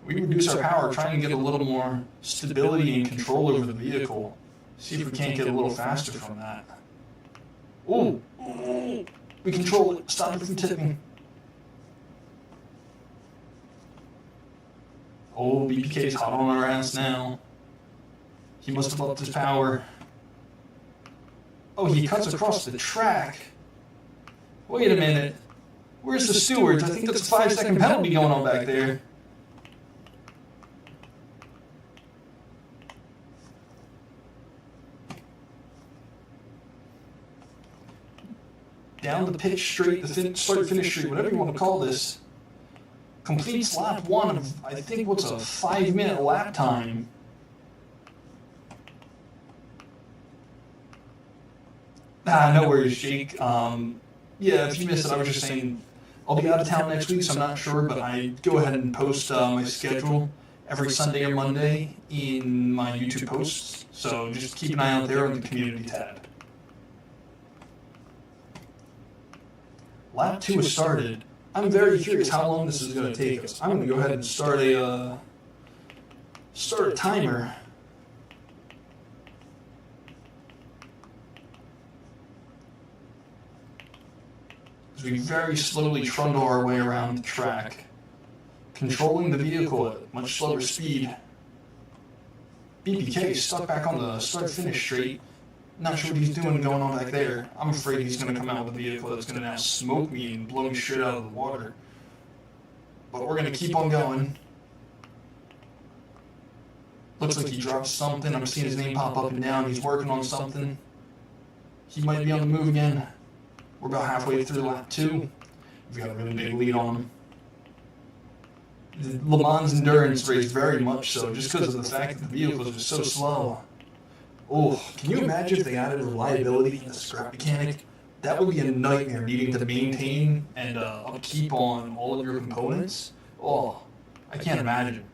We reduce our power, trying to get a little more stability and control over the vehicle. See if we can't get a little faster from that. Ooh, we control it. Stop it from tipping. Oh, BPK's hot on our ass now. He must have upped his power. Oh, he cuts across the track. Wait a minute. Where's the stewards? I think that's a 5-second penalty going on back there. Down the pitch straight, the start-finish straight, whatever you want to call this. Completes lap 1 of, I think, what's a 5-minute lap time. No worries, Jake. Yeah, if you missed it, I was just saying, I'll be out of town next week, so I'm not sure, but I go ahead and post my schedule every Sunday or Monday in my YouTube posts, so just keep an eye out there on the community tab. Lap 2 has started. I'm very curious how long this is going to take us. I'm going to go ahead and start a timer. As we very slowly trundle our way around the track, controlling the vehicle at much slower speed. BPK is stuck back on the start-finish straight. Not sure what he's doing going on back there. I'm afraid he's going to come out with a vehicle that's going to now smoke me and blow me straight out of the water. But we're going to keep on going. Looks like he dropped something. I'm seeing his name pop up and down. He's working on something. He might be on the move again. We're about halfway through lap 2. We've got a really big lead on him. The Le Mans endurance race, very much so, just because of the fact that the vehicles are so slow. Oh, can you imagine if they added reliability in the scrap mechanic? That would be a nightmare, needing to maintain and upkeep on all of your components. Oh, I can't imagine.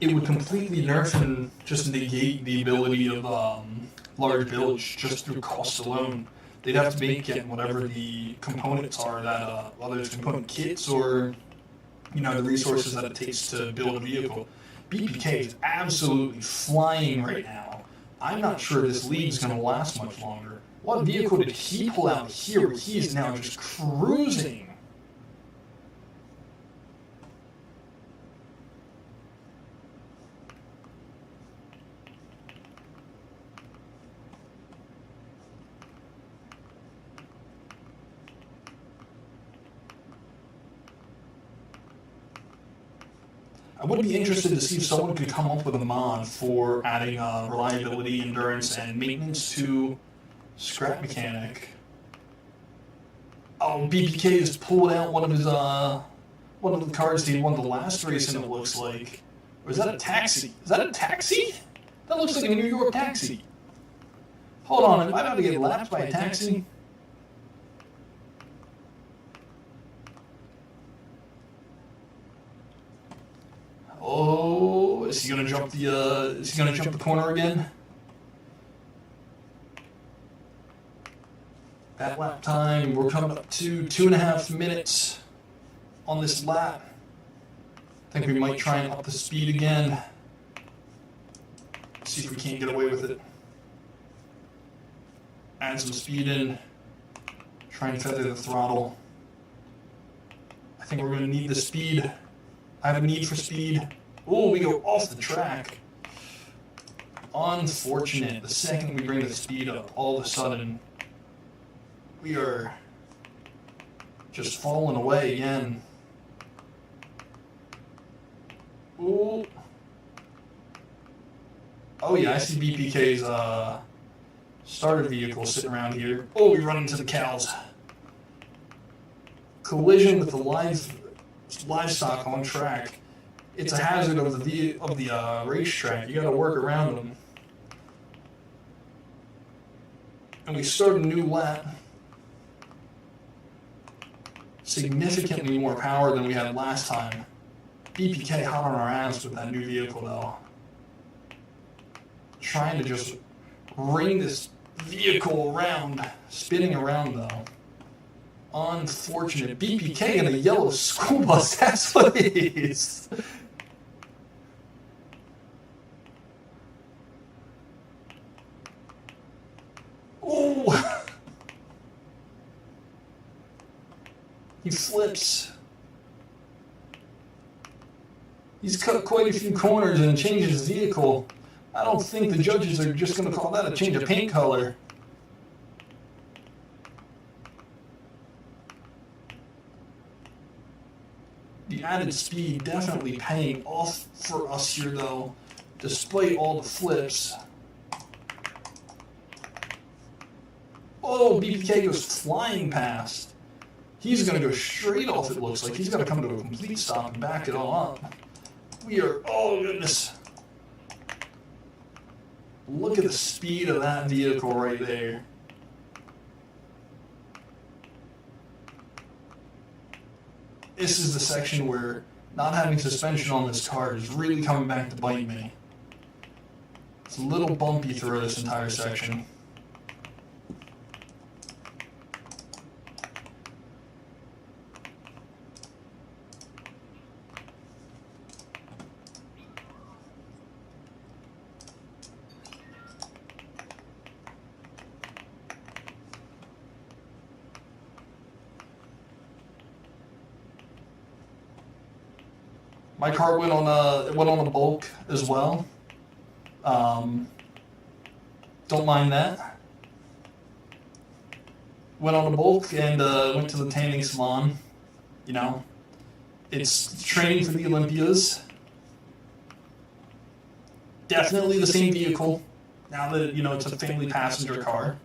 It would completely nerf and just negate the ability of large builds just through cost alone. They'd have to make it whatever the components are that, whether it's component kits or, the resources that it takes to build a vehicle. BPK is absolutely flying right now. I'm not sure this lead's going to last much longer. What vehicle did he pull out here? He is now just cruising. I would be interested to see if someone could come up with a mod for adding reliability, endurance, and maintenance to scrap mechanic. Oh, BPK has pulled out one of the cars he won the last race in, it looks like. Or is that a taxi? Is that a taxi? That looks like a New York taxi. Hold on, am I about to get lapped by a taxi? Oh, is he gonna jump the corner again? That lap time, we're coming up to 2.5 minutes on this lap. I think we might try and up the speed again. See if we can't get away with it. Add some speed in. Try and feather the throttle. I think we're gonna need the speed. I have a need for speed. Oh, we go off the track. Unfortunate. The second we bring the speed up, all of a sudden, we are just falling away again. Ooh. Oh yeah, I see BPK's starter vehicle sitting around here. Oh, we run into the cows. Collision with the livestock on track. It's a hazard of the racetrack. You got to work around them. And we start a new lap. significantly more power than we had last time. BPK hot on our ass with that new vehicle though. Trying to just ring this vehicle around, spinning around though. Unfortunate. BPK in a yellow school bus, that's what it is. Oh! He flips. He's cut quite a few corners and changed his vehicle. I don't think the judges are just going to call that a change of paint color. The added speed definitely paying off for us here though, despite all the flips. Oh, BPK goes flying past. He's going to go straight off, it looks like. He's got to come to a complete stop and back it all up. We are, oh goodness. Look at the speed of that vehicle right there. This is the section where not having suspension on this car is really coming back to bite me. It's a little bumpy through this entire section. My car went on a bulk as well. Don't mind that. Went on a bulk and went to the tanning salon. You know, it's training for the Olympias. Definitely the same vehicle. Now that you know it's a family passenger car.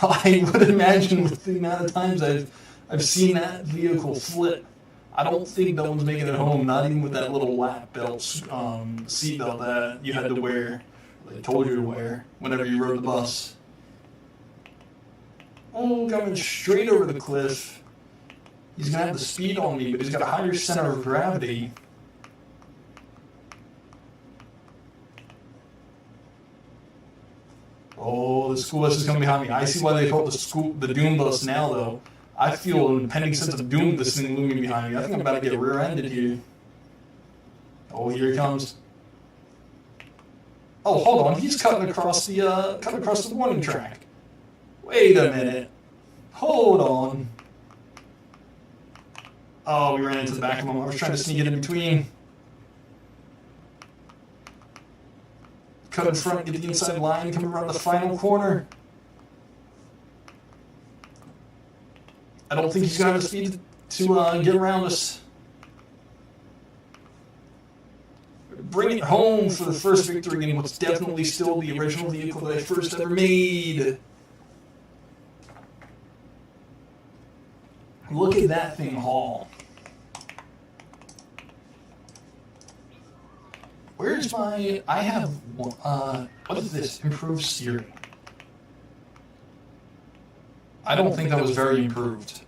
I would imagine with the amount of times I've seen that vehicle flip. I don't think no one's making it home, not even with that little lap belt, seat belt that you had to wear, they told you to wear, whenever you rode the bus. Oh, coming straight over the cliff. He's going to have the speed on me, but he's got a higher center of gravity. Oh, the school bus is coming behind me. I see why they call it the Doom bus now, though. I feel an impending sense of doom this thing looming behind me. I think I'm about to get rear-ended here. Oh, here he comes. Oh, hold on. He's cutting across the warning track. Wait a minute. Hold on. Oh, we ran into the back of him. I was trying to sneak it in between. Cut in front, get the inside line, come around the final corner. I don't think he's going to have the speed to get around us. Bring it home for the first victory in what's definitely still the original vehicle that I first ever made. Look at that thing haul. Where's my... I have... what is this? Improved steering. I don't think that was very improved.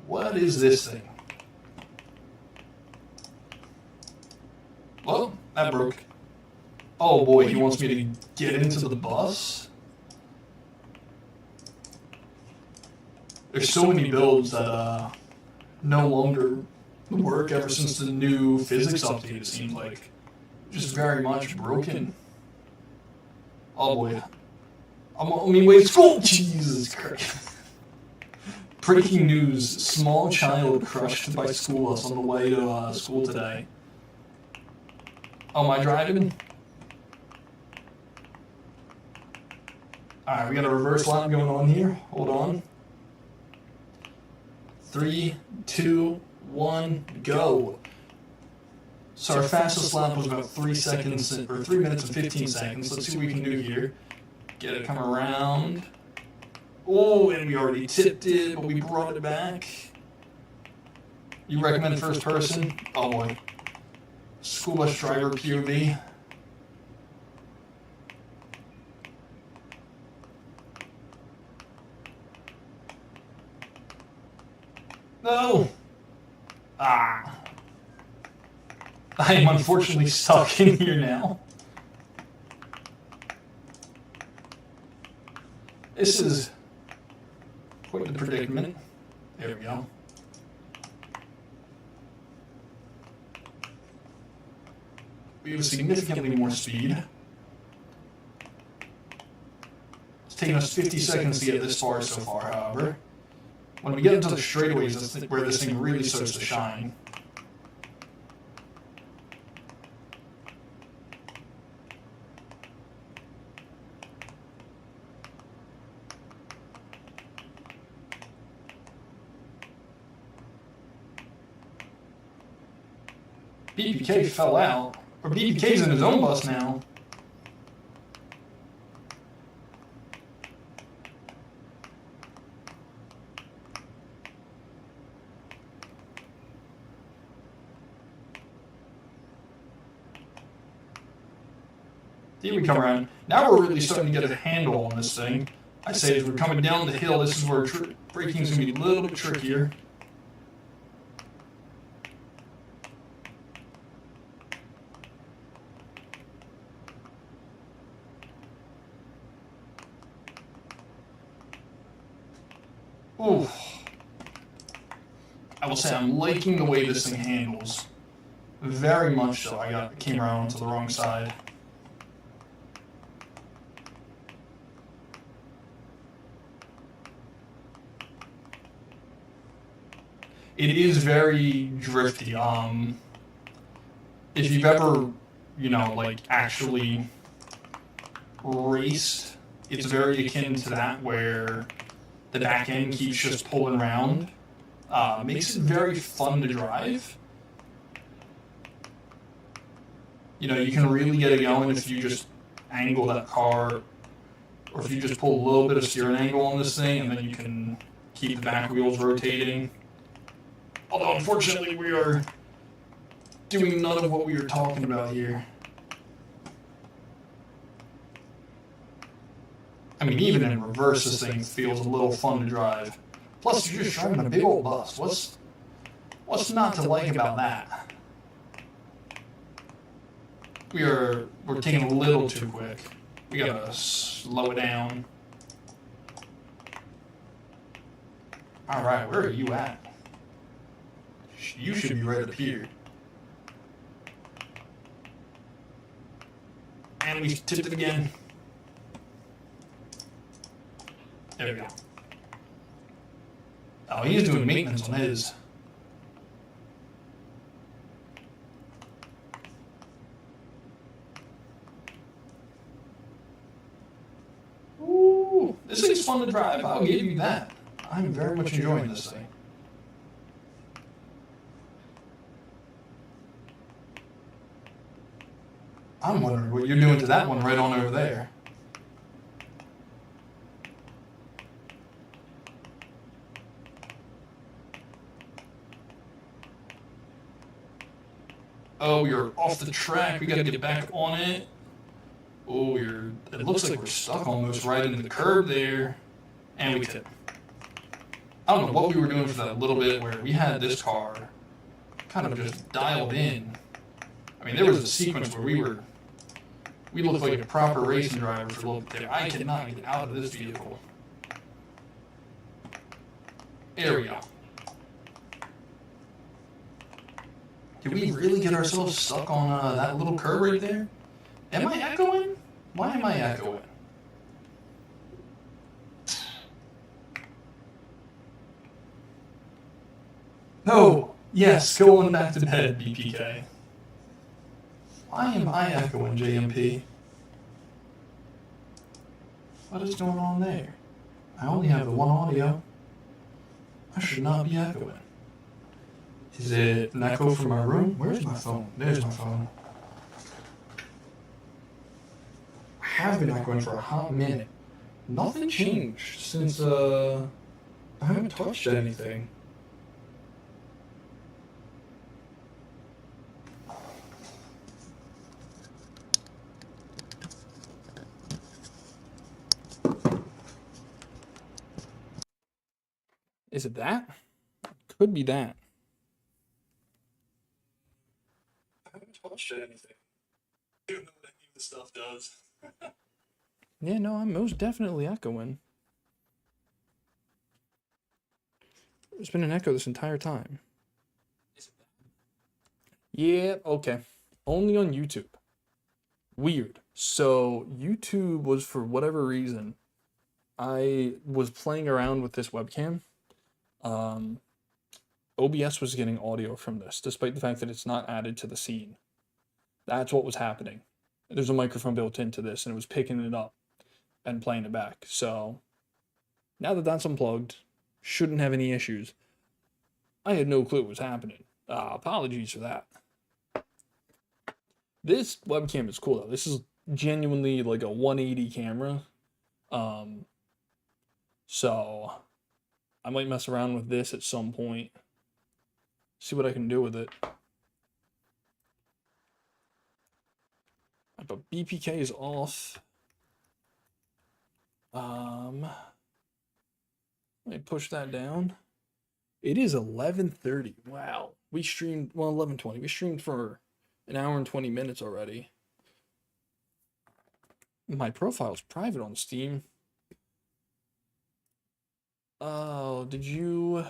What is this thing? Well, that broke. Oh boy, he wants me to get into the bus? There's so many builds that no longer work ever since the new physics update, it seems like. Just very much broken. Oh boy. Wait, school! Jesus Christ. Breaking news, small child crushed by school bus on the way to school today. Oh, am I driving? Alright, we got a reverse lap going on here. Hold on. 3, 2, 1, go. So our fastest lap was about 3 seconds, or 3 minutes and 15 seconds. Let's see what we can do here. Get it come around. Oh, and we already tipped it, but we brought it back. You recommend first person? Oh boy. School bus driver POV. No! Ah. I am unfortunately stuck in here now. This is quite the predicament. There we go. We have significantly more speed. It's taken us 50 seconds to get this far so far, however. When we get into the straightaways, that's where this thing really starts to shine. BPK fell out. Or BPK's in his own bus now. Here we come around. Now we're really starting to get a handle on this thing. I'd say as we're coming down the hill, this is where braking's going to be a little bit trickier. Ooh. I will say I'm liking the way this thing handles. Very much so. I came around to the wrong side. It is very drifty. If you've ever, like actually raced, it's very akin to that where the back end keeps just pulling around. Makes it very fun to drive. You can really get it going if you just angle that car, or if you just pull a little bit of steering angle on this thing, and then you can keep the back wheels rotating. Although, unfortunately, we are doing none of what we were talking about here. I mean, even in reverse, this thing feels a little fun to drive. Plus, you're just driving a big old bus. What's not to like about that? We're taking a little too quick. We gotta slow it down. All right, where are you at? You should be right up here. And we tipped it again. There we go. Oh, he's doing maintenance on his. Ooh, this thing's fun to drive. I'll give you that. I'm very much enjoying this thing. I'm wondering what you're doing to that one right on over there. Oh, you're off the track. We gotta get back on it. Oh, it looks like we're stuck almost right into the curb there. And we tip. I don't know what we were doing for that little bit where we had this car kind of just dialed in. I mean, there was a sequence where we looked like a proper racing driver for a little bit there. I cannot get out of this vehicle. There we go. Did we really get ourselves stuck on that little curb right there? Am I echoing? Why am I echoing? No. Yes, go on back to bed, BPK. Why am I echoing, JMP? What is going on there? I only have the one audio. I should not be echoing. Is it an echo from my room? Where's my phone? There's my phone. I have been echoing for a hot minute. Nothing changed since I haven't touched anything. Is it that? Could be that. I haven't touched anything. I don't know what any of this stuff does. Yeah, no, I'm most definitely echoing. There's been an echo this entire time. Is it that? Yeah, okay. Only on YouTube. Weird. So, YouTube was, for whatever reason, I was playing around with this webcam. Um, OBS was getting audio from this, despite the fact that it's not added to the scene. That's what was happening. There's a microphone built into this, and it was picking it up and playing it back. So, now that that's unplugged, shouldn't have any issues. I had no clue what was happening. Apologies for that. This webcam is cool though. This is genuinely like a 180 camera. So I might mess around with this at some point. See what I can do with it. But BPK is off. Let me push that down. It is 11:30. Wow. We streamed, well, 11:20. We streamed for an hour and 20 minutes already. My profile's private on Steam. Oh, did you?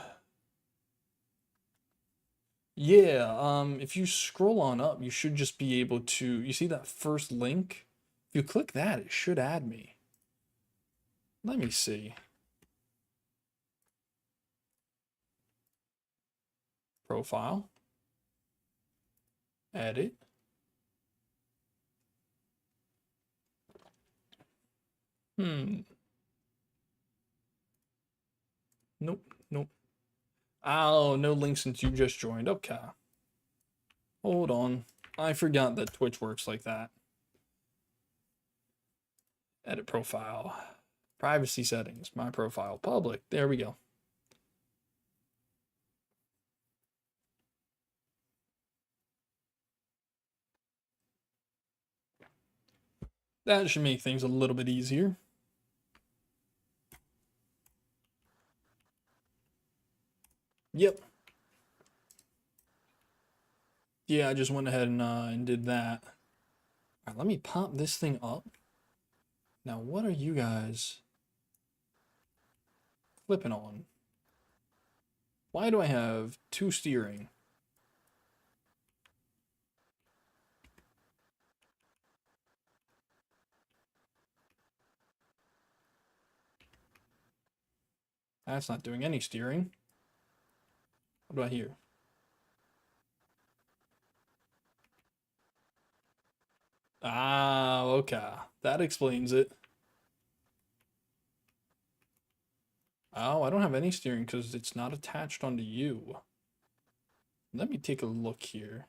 Yeah, if you scroll on up, you should just be able to, you see that first link? If you click that, it should add me. Let me see. Profile. Edit. Nope, nope. Oh, no link since you just joined. Okay. Hold on. I forgot that Twitch works like that. Edit profile. Privacy settings. My profile. Public. There we go. That should make things a little bit easier. Yep. Yeah, I just went ahead and did that. All right, let me pop this thing up. Now, what are you guys flipping on? Why do I have two steering? That's not doing any steering. What do I hear? Ah, okay. That explains it. Oh, I don't have any steering because it's not attached onto you. Let me take a look here.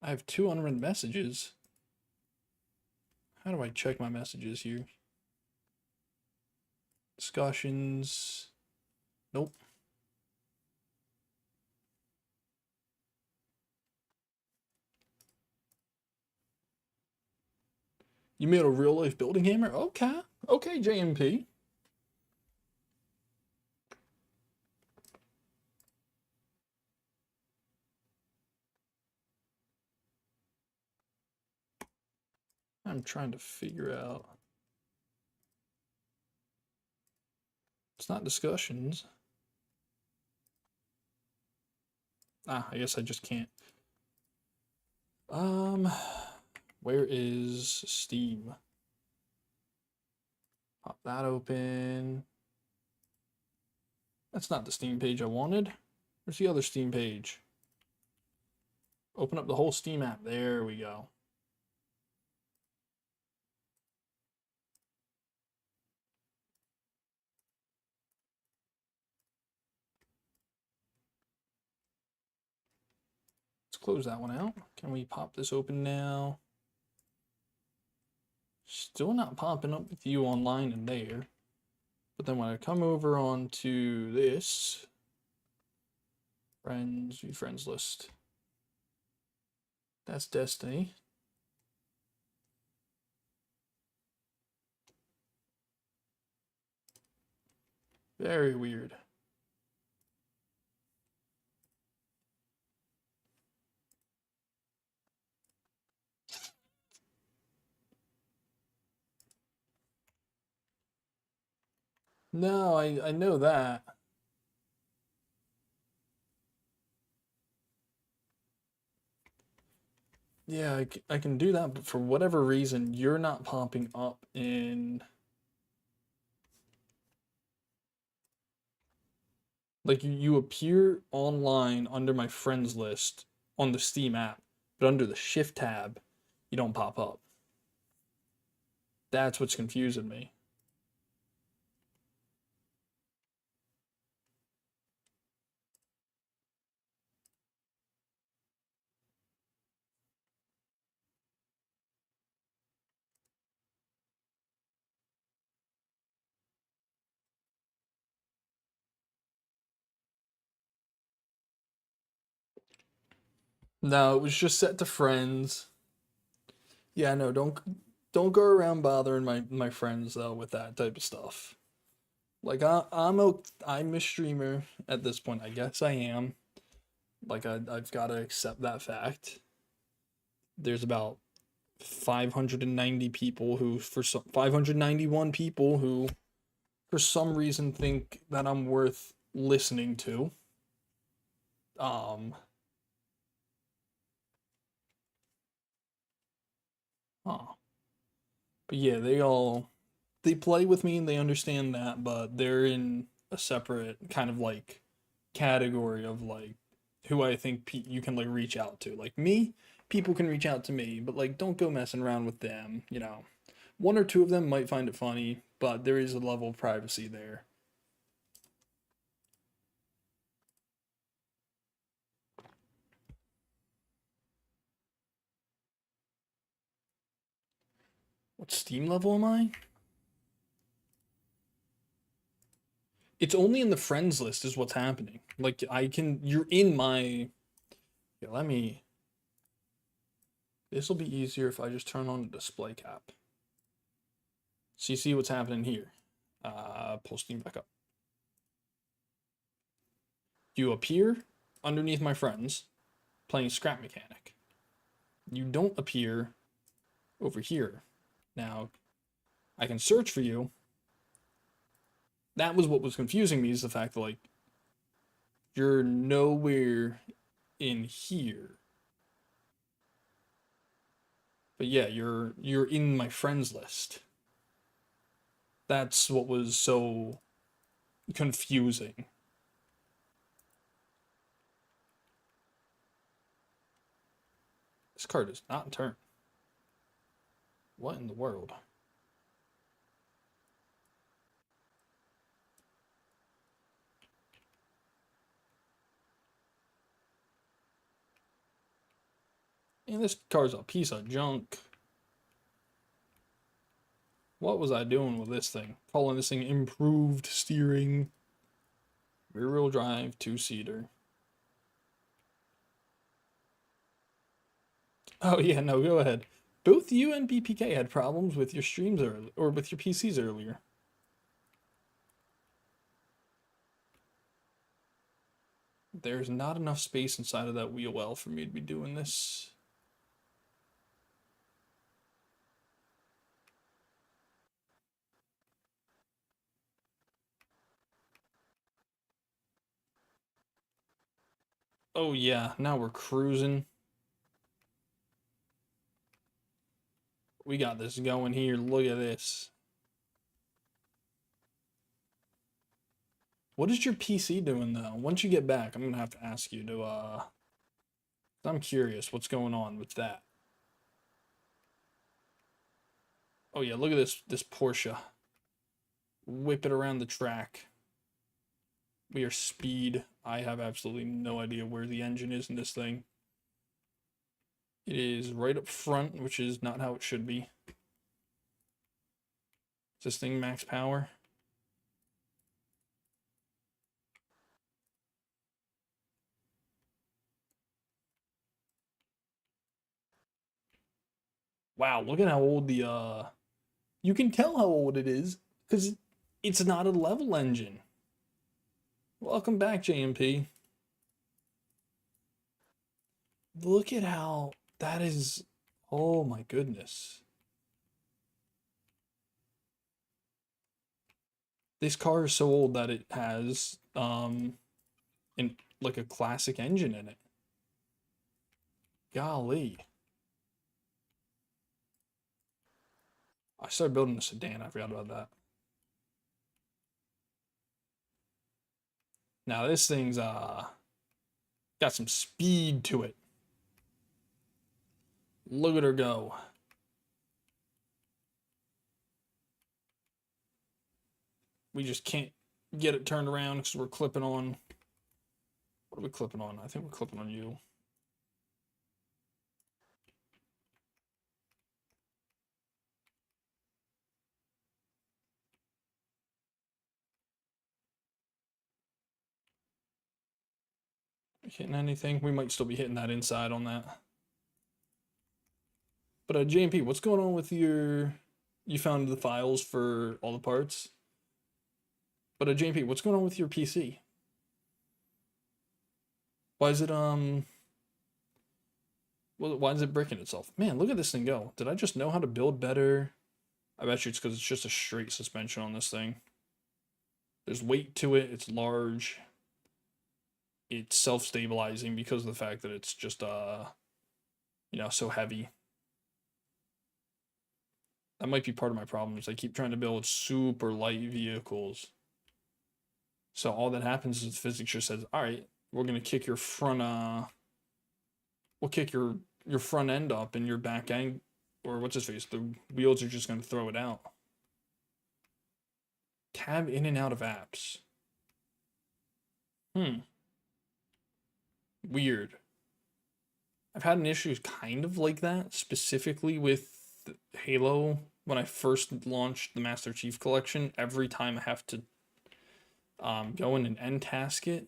I have two unread messages. How do I check my messages here? Discussions. Nope. You made a real life building hammer? Okay. Okay, JMP. I'm trying to figure out. It's not discussions. Ah, I guess I just can't. Where is Steam? Pop that open. That's not the Steam page I wanted. Where's the other Steam page? Open up the whole Steam app. There we go. Let's close that one out. Can we pop this open now? Still not popping up with you online in there. But then when I come over onto this, friends, view friends list. That's Destiny. Very weird. No, I know that. Yeah, I can do that, but for whatever reason, you're not popping up in. Like, you appear online under my friends list on the Steam app, but under the Shift tab, you don't pop up. That's what's confusing me. No, it was just set to friends. Yeah, no, don't go around bothering my friends though with that type of stuff. Like I'm a streamer at this point. I guess I am. Like I've got to accept that fact. There's about 590 people who for some 591 people who for some reason think that I'm worth listening to. Um, huh. But yeah, they play with me and they understand that, but they're in a separate kind of like category of like who I think you can like reach out to. Like me, people can reach out to me, but like don't go messing around with them, you know. One or two of them might find it funny, but there is a level of privacy there. What Steam level am I? It's only in the friends list is what's happening. Like you're in my. Yeah, let me. This will be easier if I just turn on the display cap. So you see what's happening here. Pull Steam back up. You appear underneath my friends playing Scrap Mechanic. You don't appear over here. Now, I can search for you. That was what was confusing me is the fact that like you're nowhere in here. But yeah, you're in my friends list. That's what was so confusing. This card is not in turn. What in the world? And this card's a piece of junk. What was I doing with this thing? Calling this thing improved steering. Rear wheel drive, two-seater. Oh yeah, no, go ahead. Both you and BPK had problems with your streams earlier, or with your PCs earlier. There's not enough space inside of that wheel well for me to be doing this. Oh yeah, now we're cruising. We got this going here. Look at this. What is your PC doing though? Once you get back, I'm gonna have to ask you to I'm curious what's going on with that. Oh yeah, look at this Porsche. Whip it around the track. We are speed. I have absolutely no idea where the engine is in this thing. It is right up front, which is not how it should be. Is this thing max power? Wow, look at how old the you can tell how old it is because it's not a level engine. Welcome back, JMP. Look at how that is. Oh my goodness. This car is so old that it has like a classic engine in it. Golly. I started building a sedan, I forgot about that. Now this thing's got some speed to it. Look at her go. We just can't get it turned around because we're clipping on. What are we clipping on? I think we're clipping on you. Hitting anything? We might still be hitting that inside on that. But JMP, what's going on with your? You found the files for all the parts. But JMP, what's going on with your PC? Why is it Well, why is it breaking itself? Man, look at this thing go. Did I just know how to build better? I bet you it's because it's just a straight suspension on this thing. There's weight to it. It's large. It's self-stabilizing because of the fact that it's just so heavy. That might be part of my problem is I keep trying to build super light vehicles. So all that happens is physics just says, all right, we're gonna kick your front we'll kick your front end up and your back end, or what's his face, the wheels are just gonna throw it out. Tab in and out of apps. Weird. I've had an issue kind of like that, specifically with Halo. When I first launched the Master Chief Collection, every time I have to go in and end task it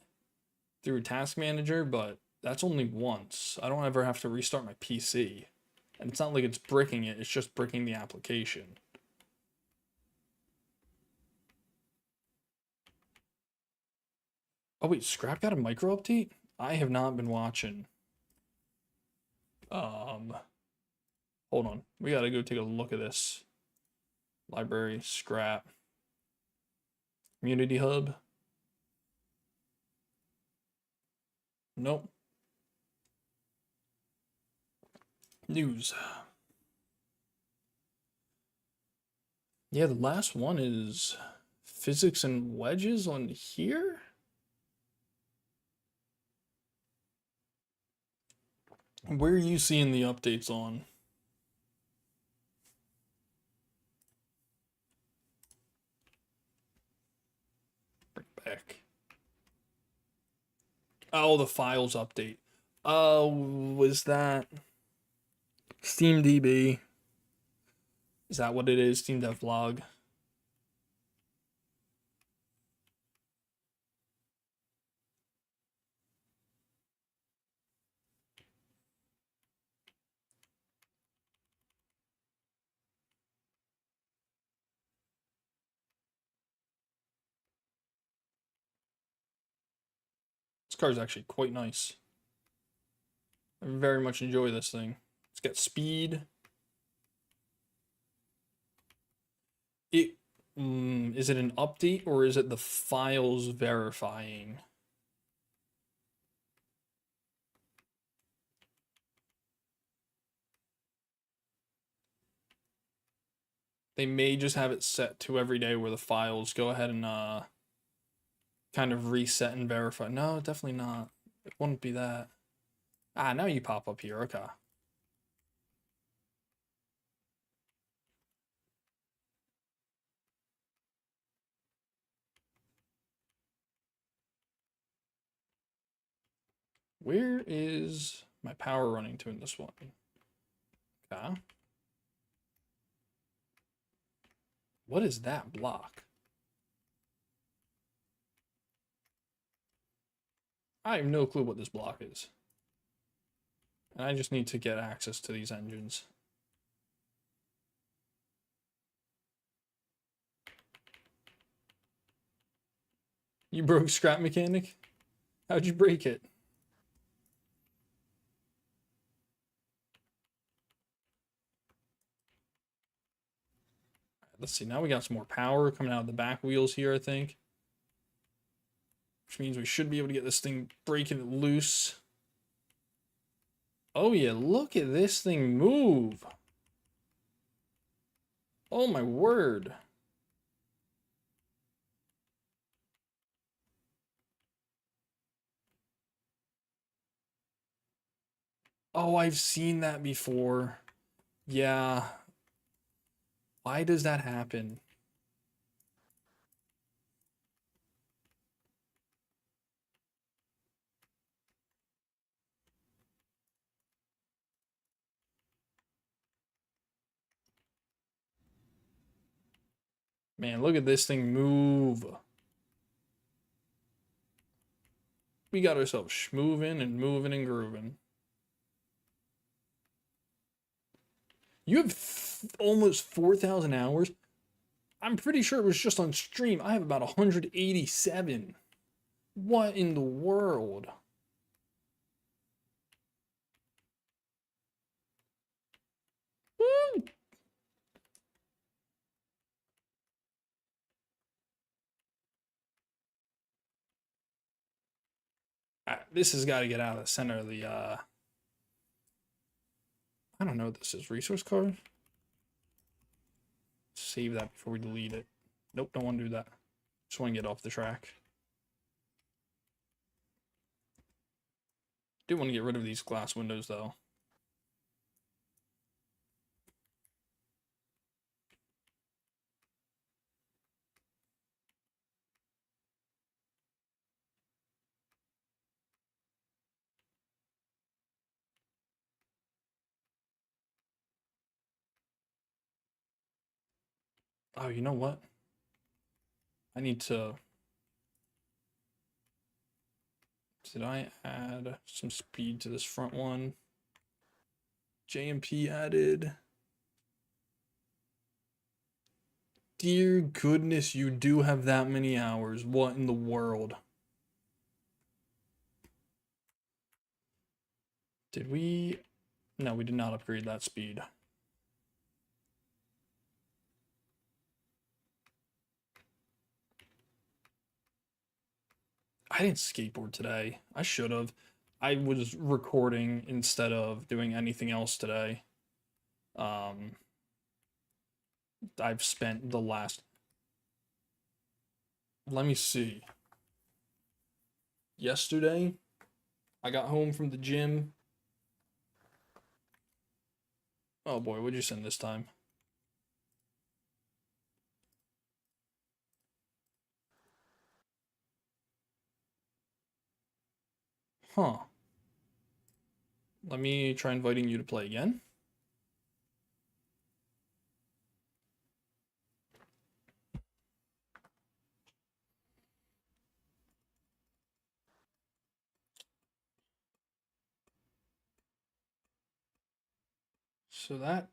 through Task Manager, but that's only once. I don't ever have to restart my PC. And it's not like it's breaking it, it's just breaking the application. Oh wait, Scrap got a micro update? I have not been watching. Hold on. We gotta go take a look at this. Library, Scrap. Community Hub. Nope. News. Yeah, the last one is physics and wedges on here. Where are you seeing the updates on? Bring back. Oh, the files update. Oh, was that SteamDB? Is that what it is? Steam Dev Log. This car is actually quite nice. I very much enjoy this thing. It's got speed. Is it an update or is it the files verifying? They may just have it set to every day where the files go ahead and kind of reset and verify. No, definitely not. It wouldn't be that. Ah, now you pop up here. Okay. Where is my power running to in this one? Okay. What is that block? I have no clue what this block is. And I just need to get access to these engines. You broke Scrap Mechanic? How'd you break it? Let's see, now we got some more power coming out of the back wheels here, I think. Which means we should be able to get this thing breaking it loose. Oh yeah, look at this thing move. Oh my word. Oh, I've seen that before. Yeah. Why does that happen? Man, look at this thing move. We got ourselves schmoving and moving and grooving. You have almost 4,000 hours. I'm pretty sure it was just on stream. I have about 187. What in the world? Woo! This has got to get out of the center of the, I don't know what this is. Resource card? Save that before we delete it. Nope, don't want to do that. Just want to get off the track. Do want to get rid of these glass windows, though. Oh, you know what? I need to... Did I add some speed to this front one? JMP added. Dear goodness, you do have that many hours. What in the world? Did we... No, we did not upgrade that speed. I didn't skateboard today. I should have. I was recording instead of doing anything else today. I've spent the last... Let me see. Yesterday, I got home from the gym. Oh boy, what'd you send this time? Huh. Let me try inviting you to play again. So that